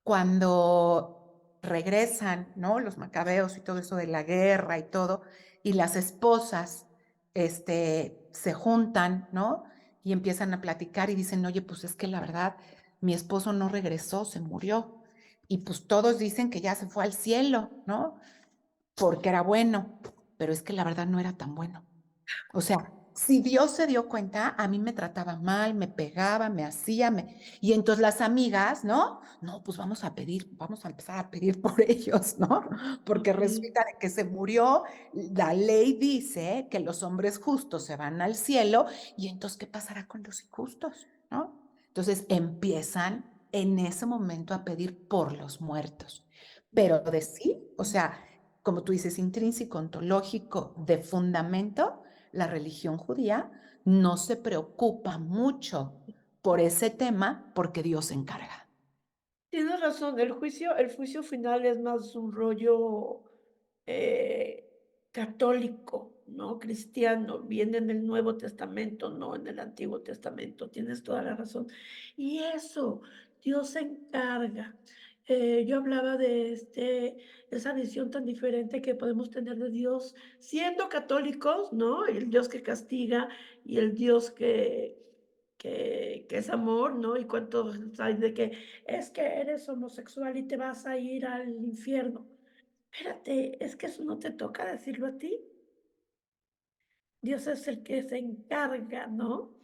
cuando regresan, ¿no? Los macabeos y todo eso de la guerra y todo, y las esposas, se juntan, ¿no? Y empiezan a platicar y dicen, oye, pues es que la verdad, mi esposo no regresó, se murió. Y pues todos dicen que ya se fue al cielo, ¿no? Porque era bueno, pero es que la verdad no era tan bueno. O sea, si Dios se dio cuenta, a mí me trataba mal, me pegaba, me hacía, y entonces las amigas, ¿no? No, pues vamos a pedir, vamos a empezar a pedir por ellos, ¿no? Porque Okey. resulta de que se murió, la ley dice que los hombres justos se van al cielo, y entonces, ¿qué pasará con los injustos, ¿no? Entonces empiezan en ese momento a pedir por los muertos. Pero de sí, o sea, como tú dices, intrínseco, ontológico, de fundamento, la religión judía no se preocupa mucho por ese tema porque Dios se encarga. Tienes razón, el juicio final es más un rollo, eh, católico, ¿no? Cristiano, viene en el Nuevo Testamento, no en el Antiguo Testamento, tienes toda la razón. Y eso, Dios se encarga. Yo hablaba de, esa visión tan diferente que podemos tener de Dios siendo católicos, ¿no? El Dios que castiga y el Dios que es amor, ¿no? Y cuántos hay de que es que eres homosexual y te vas a ir al infierno. Espérate, es que eso no te toca decirlo a ti. Dios es el que se encarga, ¿no?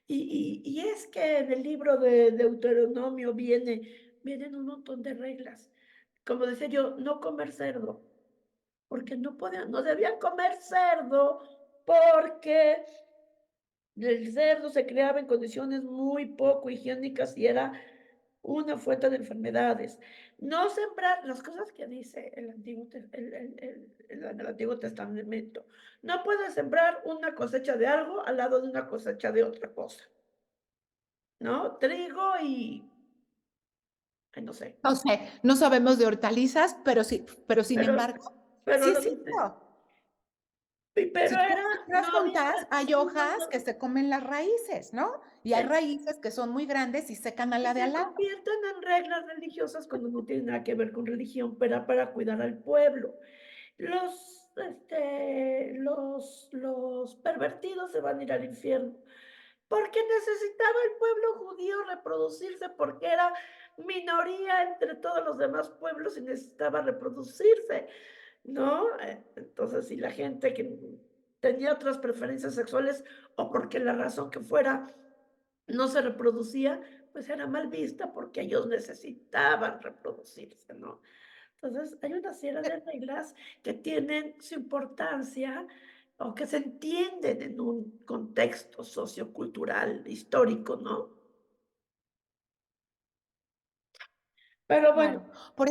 Y es que en el libro de Deuteronomio vienen un montón de reglas. Como decía yo, no comer cerdo, porque no debían comer cerdo, porque el cerdo se criaba en condiciones muy poco higiénicas y era una fuente de enfermedades. No sembrar las cosas que dice el Antiguo, en el Antiguo Testamento. No puedes sembrar una cosecha de algo al lado de una cosecha de otra cosa, ¿no? Trigo y, ay, no sé, No sé, no sabemos de hortalizas, pero sí, pero sin pero, embargo, pero sí lo es dice. cierto. Pero era, Si te das no había, cuentas, hay no, no, hojas que no, se comen las raíces, ¿no? Y hay eh, raíces que son muy grandes y secan a y la de se al lado. convierten en reglas religiosas cuando no tienen nada que ver con religión, pero para cuidar al pueblo. Los pervertidos se van a ir al infierno, porque necesitaba el pueblo judío reproducirse, porque era minoría entre todos los demás pueblos y necesitaba reproducirse, ¿no? Entonces, si la gente que tenía otras preferencias sexuales o porque la razón que fuera no se reproducía, pues era mal vista porque ellos necesitaban reproducirse, ¿no? Entonces, hay una serie de reglas que tienen su importancia o que se entienden en un contexto sociocultural, histórico, ¿no? Pero bueno, Claro, por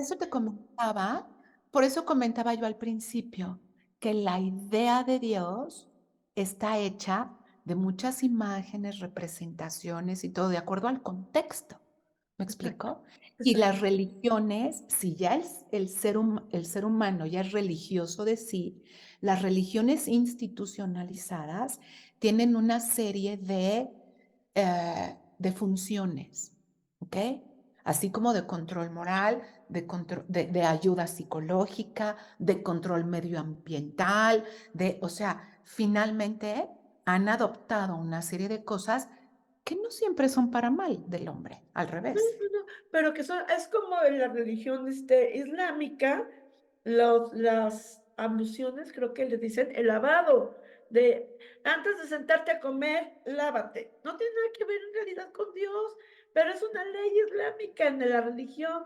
eso comentaba yo al principio, que la idea de Dios está hecha de muchas imágenes, representaciones y todo de acuerdo al contexto. ¿Me exacto, explico? Y exacto. las religiones, si ya el ser humano ya es religioso de sí, las religiones institucionalizadas tienen una serie de funciones, ¿ok? Así como de control moral, de ayuda psicológica, de control medioambiental, o sea, finalmente han adoptado una serie de cosas que no siempre son para mal del hombre, al No, revés. no, no, pero que es como en la religión islámica, las abluciones, creo que le dicen el lavado, de antes de sentarte a comer, lávate. No tiene nada que ver en realidad con Dios, pero es una ley islámica en la religión,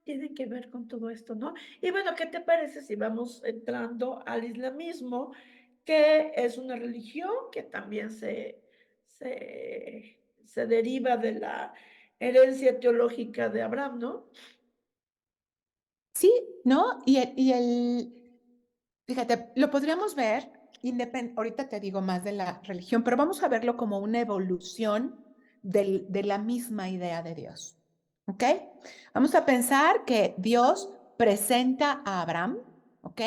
tiene que ver con todo esto, ¿no? Y bueno, ¿qué te parece si vamos entrando al islamismo, que es una religión que también se deriva de la herencia teológica de Abraham, ¿no? Sí, ¿no? Fíjate, lo podríamos ver, ahorita te digo más de la religión, pero vamos a verlo como una evolución de la misma idea de Dios. ¿Ok? Vamos a pensar que Dios presenta a Abraham, ¿ok?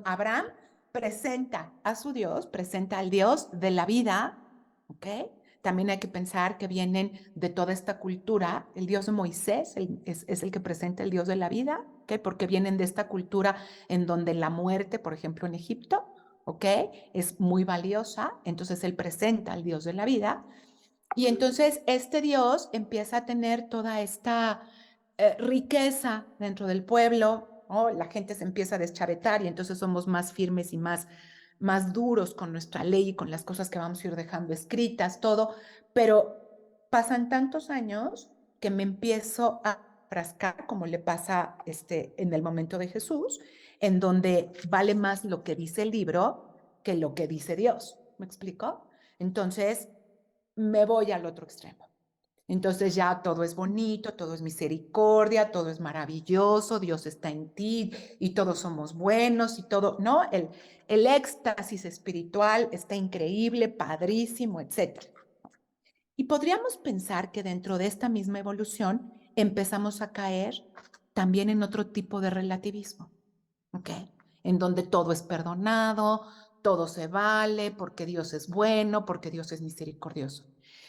Abraham presenta a su Dios, presenta al Dios de la vida, ¿ok? También hay que pensar que vienen de toda esta cultura. El Dios de Moisés es el que presenta el Dios de la vida, ¿ok? Porque vienen de esta cultura en donde la muerte, por ejemplo, en Egipto, ¿ok? Es muy valiosa. Entonces él presenta al Dios de la vida. Y entonces este Dios empieza a tener toda esta riqueza dentro del pueblo, ¿no? La gente se empieza a deschavetar y entonces somos más firmes y más duros con nuestra ley y con las cosas que vamos a ir dejando escritas, todo, pero pasan tantos años que me empiezo a frascar, como le pasa en el momento de Jesús, en donde vale más lo que dice el libro que lo que dice Dios. ¿Me explico? Entonces, me voy al otro extremo. Entonces ya todo es bonito, todo es misericordia, todo es maravilloso, Dios está en ti y todos somos buenos y todo, ¿no? El éxtasis espiritual está increíble, padrísimo, etcétera. Y podríamos pensar que dentro de esta misma evolución empezamos a caer también en otro tipo de relativismo, ¿ok? En donde todo es perdonado, todo se vale, porque Dios es bueno, porque Dios es misericordioso.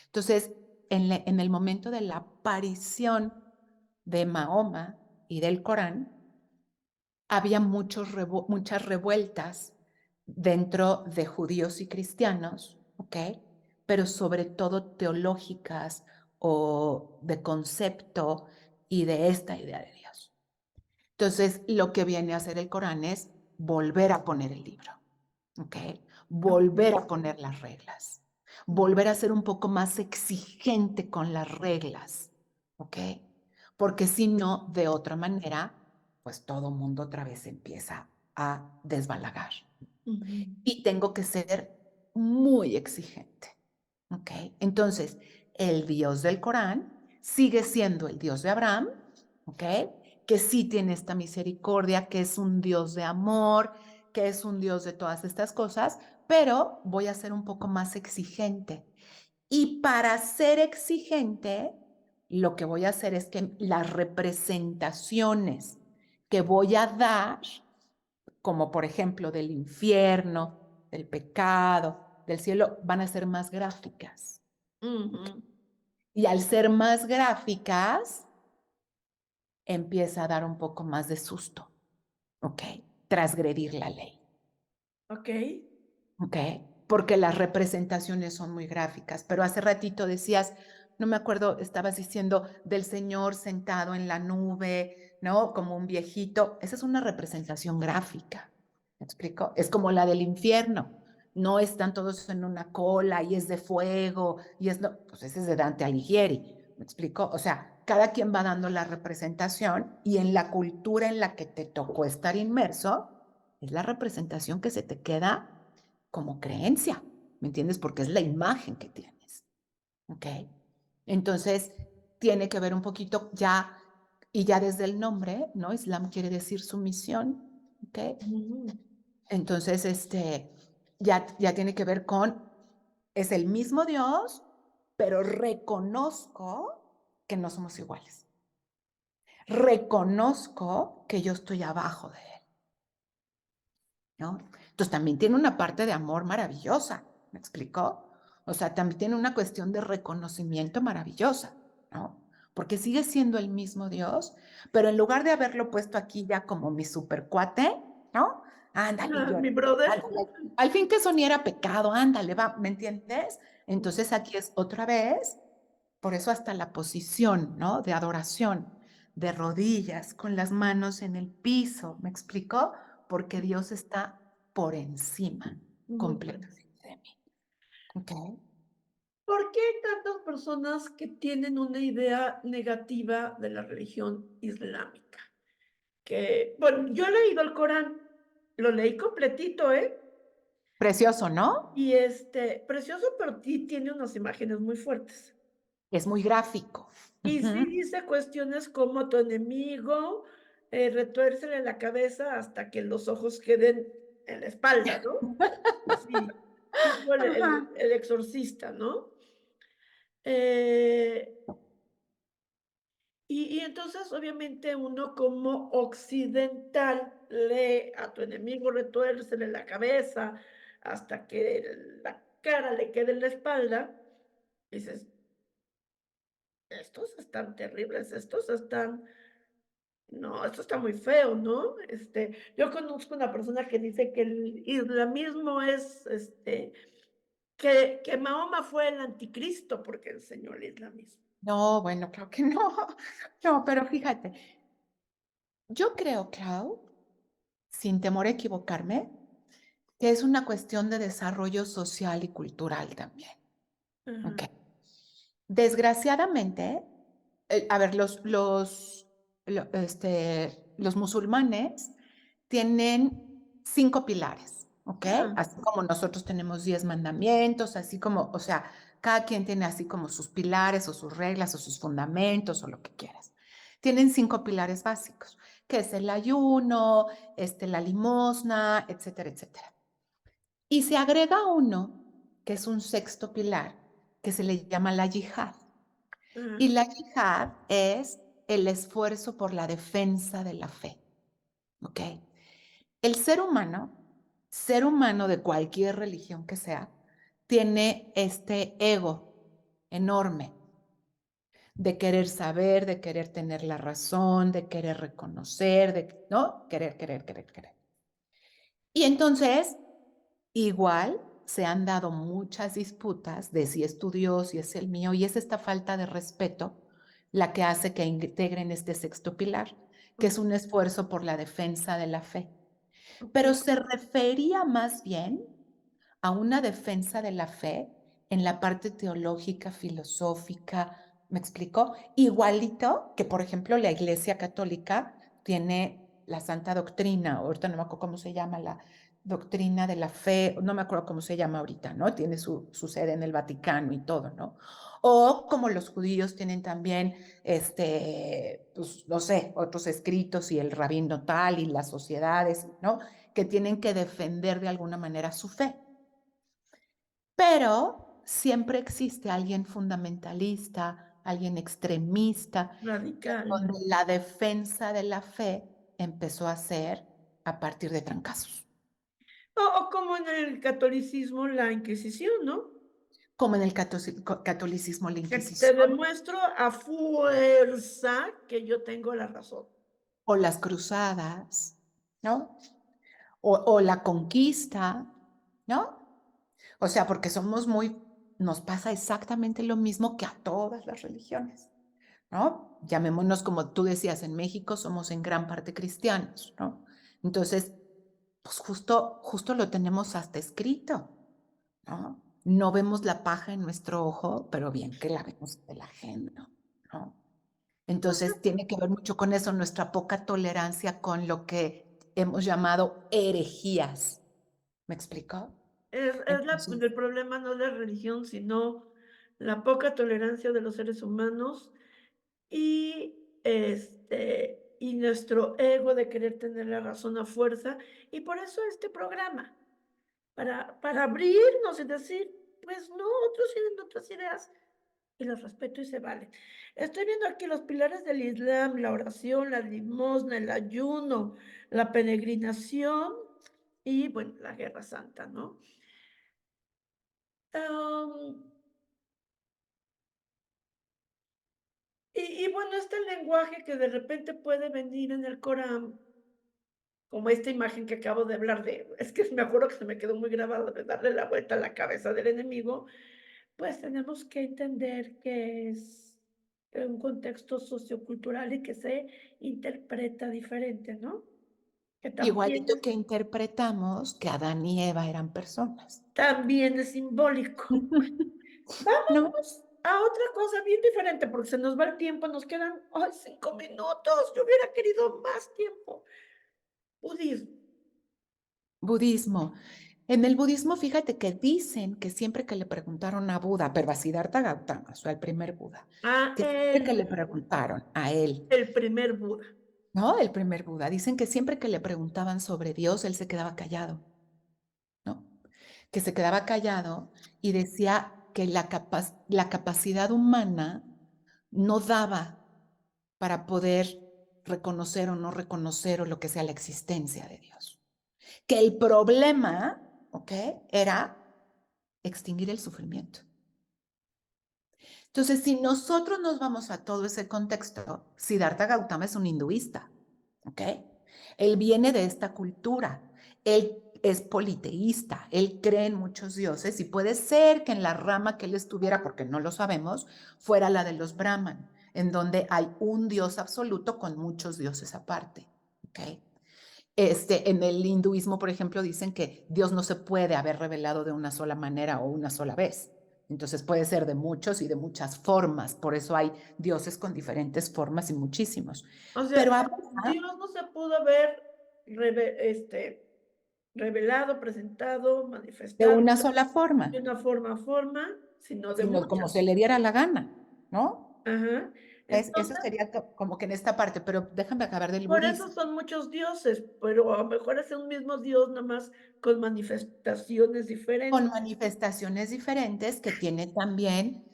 Entonces, en el momento de la aparición de Mahoma y del Corán, había muchas revueltas dentro de judíos y cristianos, ¿ok? Pero sobre todo teológicas o de concepto y de esta idea de Dios. Entonces, lo que viene a hacer el Corán es volver a poner el libro, ¿ok? volver a poner las reglas, volver a ser un poco más exigente con las reglas, ¿ok? Porque si no, de otra manera, pues todo mundo otra vez empieza a desbalagar. Ujú. Y tengo que ser muy exigente, ¿ok? Entonces, el Dios del Corán sigue siendo el Dios de Abraham, ¿ok? Que sí tiene esta misericordia, que es un Dios de amor, que es un Dios de todas estas cosas, pero voy a ser un poco más exigente. Y para ser exigente, lo que voy a hacer es que las representaciones que voy a dar, como por ejemplo del infierno, del pecado, del cielo, van a ser más gráficas. Ujú. Y al ser más gráficas, empieza a dar un poco más de susto, ¿ok? Transgredir la ley, Ok. ¿ok? Porque las representaciones son muy gráficas. Pero hace ratito decías, no me acuerdo, estabas diciendo del Señor sentado en la nube, ¿no? Como un viejito. Esa es una representación gráfica, ¿me explico? Es como la del infierno. No están todos en una cola y es de fuego y es, no, pues ese es de Dante Alighieri, ¿me explico? O sea, cada quien va dando la representación y en la cultura en la que te tocó estar inmerso, es la representación que se te queda como creencia, ¿me entiendes? Porque es la imagen que tienes, ¿ok? Entonces, tiene que ver un poquito ya, y ya desde el nombre, ¿no? Islam quiere decir sumisión, ¿ok? Ujú. Entonces, ya tiene que ver con, es el mismo Dios, pero reconozco que no somos iguales. Reconozco que yo estoy abajo de él, ¿no? Entonces también tiene una parte de amor maravillosa, ¿me explicó? O sea, también tiene una cuestión de reconocimiento maravillosa, ¿no? Porque sigue siendo el mismo Dios, pero en lugar de haberlo puesto aquí ya como mi super cuate, ¿no? Ándale, Ah, yo, mi brother. ándale, al fin que eso ni era pecado, ándale, va, ¿me entiendes? Entonces aquí es otra vez, por eso hasta la posición, ¿no? De adoración, de rodillas, con las manos en el piso, ¿me explicó? Porque Dios está por encima Muy bueno. completamente de mí. ¿Ok? ¿Por qué hay tantas personas que tienen una idea negativa de la religión islámica? Que, bueno, yo he leído el Corán, lo leí completito, ¿eh? Precioso, ¿no? Y precioso, pero sí tiene unas imágenes muy fuertes. Es muy gráfico. Y sí Ujú. dice cuestiones como a tu enemigo, retuércele la cabeza hasta que los ojos queden en la espalda, ¿no? Así, tipo Ajá. el exorcista, ¿no? Eh, y entonces, obviamente, uno como occidental lee a tu enemigo, retuércele la cabeza hasta que la cara le quede en la espalda. Dices, estos están terribles, estos están, no, esto está muy feo, ¿no? Yo conozco una persona que dice que el islamismo es, que Mahoma fue el anticristo porque enseñó el islamismo. No, bueno, creo que no. No, pero fíjate, yo creo, Clau, sin temor a equivocarme, que es una cuestión de desarrollo social y cultural también. Ajá, ¿Ok? Desgraciadamente, a ver, los musulmanes tienen 5 pilares, ¿ok? ajá, Así como nosotros tenemos 10 mandamientos, así como, o sea, cada quien tiene así como sus pilares o sus reglas o sus fundamentos o lo que quieras. Tienen 5 pilares básicos, que es el ayuno, la limosna, etcétera, etcétera. Y se agrega uno, que es un sexto pilar, que se le llama la yihad. ajá, Y la yihad es el esfuerzo por la defensa de la fe. ¿Ok? El ser humano de cualquier religión que sea, tiene este ego enorme de querer saber, de querer tener la razón, de querer reconocer, ¿no? Querer, querer, querer, querer. Y entonces, igual se han dado muchas disputas de si es tu Dios, si es el mío, y es esta falta de respeto la que hace que integren este sexto pilar, que es un esfuerzo por la defensa de la fe. okey, Pero se refería más bien a una defensa de la fe en la parte teológica, filosófica, ¿me explico? Igualito que, por ejemplo, la Iglesia Católica tiene la Santa Doctrina, ahorita no me acuerdo cómo se llama, la doctrina de la fe, no me acuerdo cómo se llama ahorita, ¿no? Tiene su sede en el Vaticano y todo, ¿no? O como los judíos tienen también, pues, no sé, otros escritos y el rabino tal y las sociedades, ¿no? Que tienen que defender de alguna manera su fe. Pero siempre existe alguien fundamentalista, alguien extremista, Radical. donde la defensa de la fe empezó a ser a partir de trancazos, O como en el catolicismo, la Inquisición, ¿no? como en el catolicismo, la Que te Inquisición demuestro a fuerza que yo tengo la razón. o las cruzadas, ¿no? O la conquista, ¿no? O sea, porque somos muy, nos pasa exactamente lo mismo que a todas las religiones, ¿no? Llamémonos como tú decías, en México somos en gran parte cristianos, ¿no? Entonces, pues justo lo tenemos hasta escrito, ¿no? No vemos la paja en nuestro ojo, pero bien que la vemos el ajeno, ¿no? Entonces, tiene que ver mucho con eso, nuestra poca tolerancia con lo que hemos llamado herejías. ¿Me explicó? Entonces, El problema no es la religión, sino la poca tolerancia de los seres humanos y nuestro ego de querer tener la razón a fuerza. Y por eso este programa, para abrirnos y decir, pues no, otros tienen otras ideas y los respeto y se valen. Estoy viendo aquí los pilares del Islam, la oración, la limosna, el ayuno, la peregrinación y, bueno, la guerra santa, ¿no? Am, y bueno, este lenguaje que de repente puede venir en el Corán, como esta imagen que acabo de hablar de, es que me acuerdo que se me quedó muy grabado de darle la vuelta a la cabeza del enemigo, pues tenemos que entender que es un contexto sociocultural y que se interpreta diferente, ¿no? Que igualito que interpretamos que Adán y Eva eran personas. también es simbólico. ¿No? Vámonos a otra cosa bien diferente, porque se nos va el tiempo, nos quedan, ay, 5 minutos, yo hubiera querido más tiempo. Budismo. Budismo. En el budismo, fíjate que dicen que siempre que le preguntaron a Buda, pero a Siddhartha Gautama, o sea, el primer Buda, A que siempre que él, le preguntaron a él, el primer Buda. ¿no? El primer Buda, dicen que siempre que le preguntaban sobre Dios, él se quedaba callado, ¿no? Que se quedaba callado y decía que la capacidad humana no daba para poder reconocer o no reconocer o lo que sea la existencia de Dios. Que el problema, ¿ok? Era extinguir el sufrimiento. Entonces, si nosotros nos vamos a todo ese contexto, Siddhartha Gautama es un hinduista, ¿ok? Él viene de esta cultura, él es politeísta, él cree en muchos dioses y puede ser que en la rama que él estuviera, porque no lo sabemos, fuera la de los Brahman, en donde hay un dios absoluto con muchos dioses aparte, ¿ok? En el hinduismo, por ejemplo, dicen que Dios no se puede haber revelado de una sola manera o una sola vez. Entonces puede ser de muchos y de muchas formas. Por eso hay dioses con diferentes formas y muchísimos. O sea, Pero habrá Dios no se pudo haber revelado, presentado, de manifestado una sola de forma, una forma a forma, sino de sino como se muchas. le diera la gana, ¿no? Ajá. Eso Entonces, sería como que en esta parte, pero déjame acabar del por eso budismo. son muchos dioses, pero a lo mejor es un mismo Dios, nada más con manifestaciones Con diferentes. manifestaciones diferentes que tienen también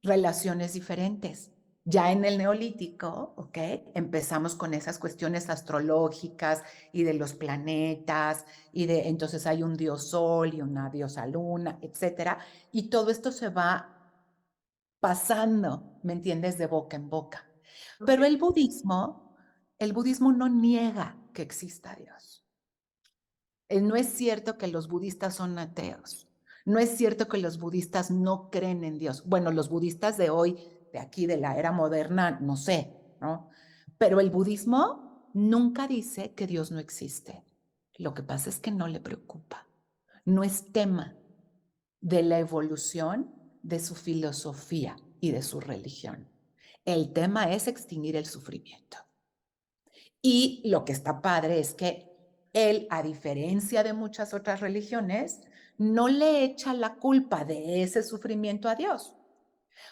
relaciones diferentes. Ya en el neolítico, ¿ok? Empezamos con esas cuestiones astrológicas y de los planetas y de entonces hay un dios sol y una diosa luna, etcétera, y todo esto se va pasando, ¿me entiendes? De boca en boca. Ok. Pero el budismo no niega que exista Dios. No es cierto que los budistas son ateos. No es cierto que los budistas no creen en Dios. Bueno, los budistas de hoy, de aquí, de la era moderna, no sé, ¿no? Pero el budismo nunca dice que Dios no existe. Lo que pasa es que no le preocupa. No es tema. de la evolución de su filosofía y de su religión. El tema es extinguir el sufrimiento. Y lo que está padre es que él, a diferencia de muchas otras religiones, no le echa la culpa de ese sufrimiento a Dios.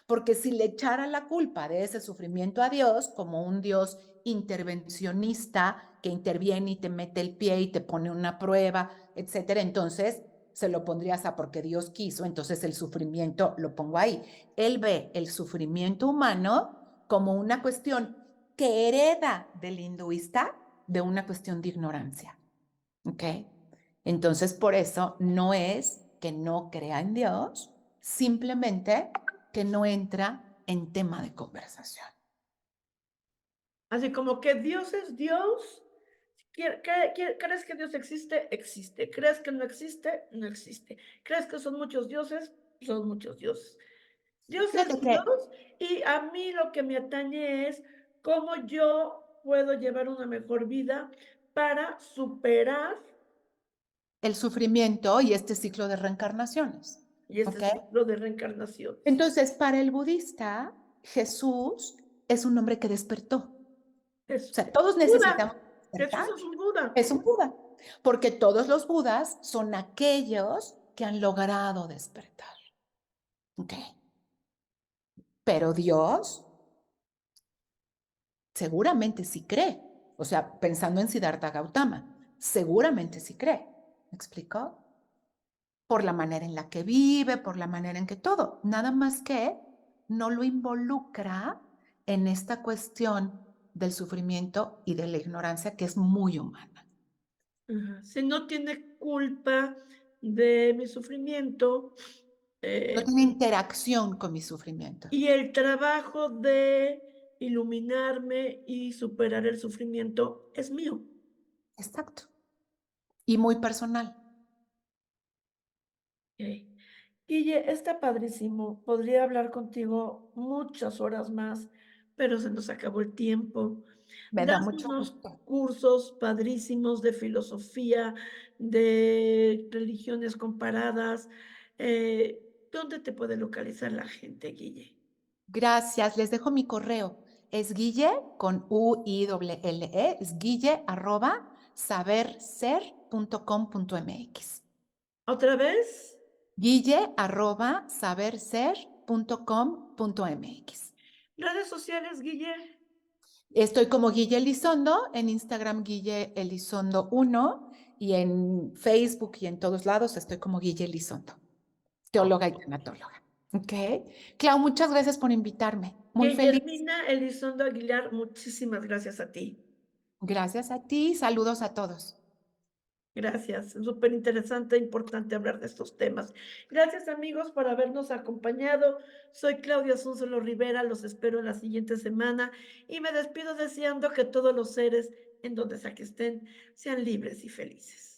Porque si le echara la culpa de ese sufrimiento a Dios, como un Dios intervencionista que interviene y te mete el pie y te pone una prueba, etcétera, entonces se lo pondrías a porque Dios quiso, entonces el sufrimiento lo pongo ahí. Él ve el sufrimiento humano como una cuestión que hereda del hinduista de una cuestión de ignorancia. ¿Ok? Entonces, por eso no es que no crea en Dios, simplemente que no entra en tema de conversación. Así como que Dios es Dios. ¿Crees que Dios existe? Existe. ¿Crees que no existe? No existe. ¿Crees que son muchos dioses? Son muchos dioses. Dios es Fíjate que Dios y a mí lo que me atañe es cómo yo puedo llevar una mejor vida para superar el sufrimiento y este ciclo de reencarnaciones. y este ¿Ok? ciclo de reencarnaciones. Entonces, para el budista, Jesús es un hombre que despertó. O sea, todos Buda. necesitamos Jesús despertar. es un Buda. Es un Buda, porque todos los Budas son aquellos que han logrado despertar. ¿Ok? Pero Dios seguramente sí cree. O sea, pensando en Siddhartha Gautama, seguramente sí cree. ¿Me explicó? Por la manera en la que vive, por la manera en que todo. Nada más que no lo involucra en esta cuestión del sufrimiento y de la ignorancia que es muy humana. Ajá. Si no tiene culpa de mi sufrimiento, No tiene interacción con mi sufrimiento. y el trabajo de iluminarme y superar el sufrimiento es mío. Exacto. Y muy personal. Ok. Guille, está padrísimo. Podría hablar contigo muchas horas más, pero se nos acabó el tiempo. Me da Das mucho unos gusto. cursos padrísimos de filosofía, de religiones comparadas. ¿Dónde te puede localizar la gente, Guille? Gracias. Les dejo mi correo. Es guille con U-I-L-L-E, es guille arroba saberser.com.mx. ¿Otra vez? Guille arroba saberser.com.mx. ¿Redes sociales, Guille? Estoy como Guille Elizondo, en Instagram Guille Elizondo 1 y en Facebook y en todos lados estoy como Guille Elizondo, teóloga y tanatóloga. ¿Ok? Clau, muchas gracias por invitarme. Muy feliz. Guillermina Elizondo Aguilar, muchísimas gracias a ti. Gracias a ti. Saludos a todos. Gracias, es súper interesante e importante hablar de estos temas. Gracias, amigos, por habernos acompañado. Soy Claudia Sunsolo Rivera, los espero en la siguiente semana y me despido deseando que todos los seres, en donde sea que estén, sean libres y felices.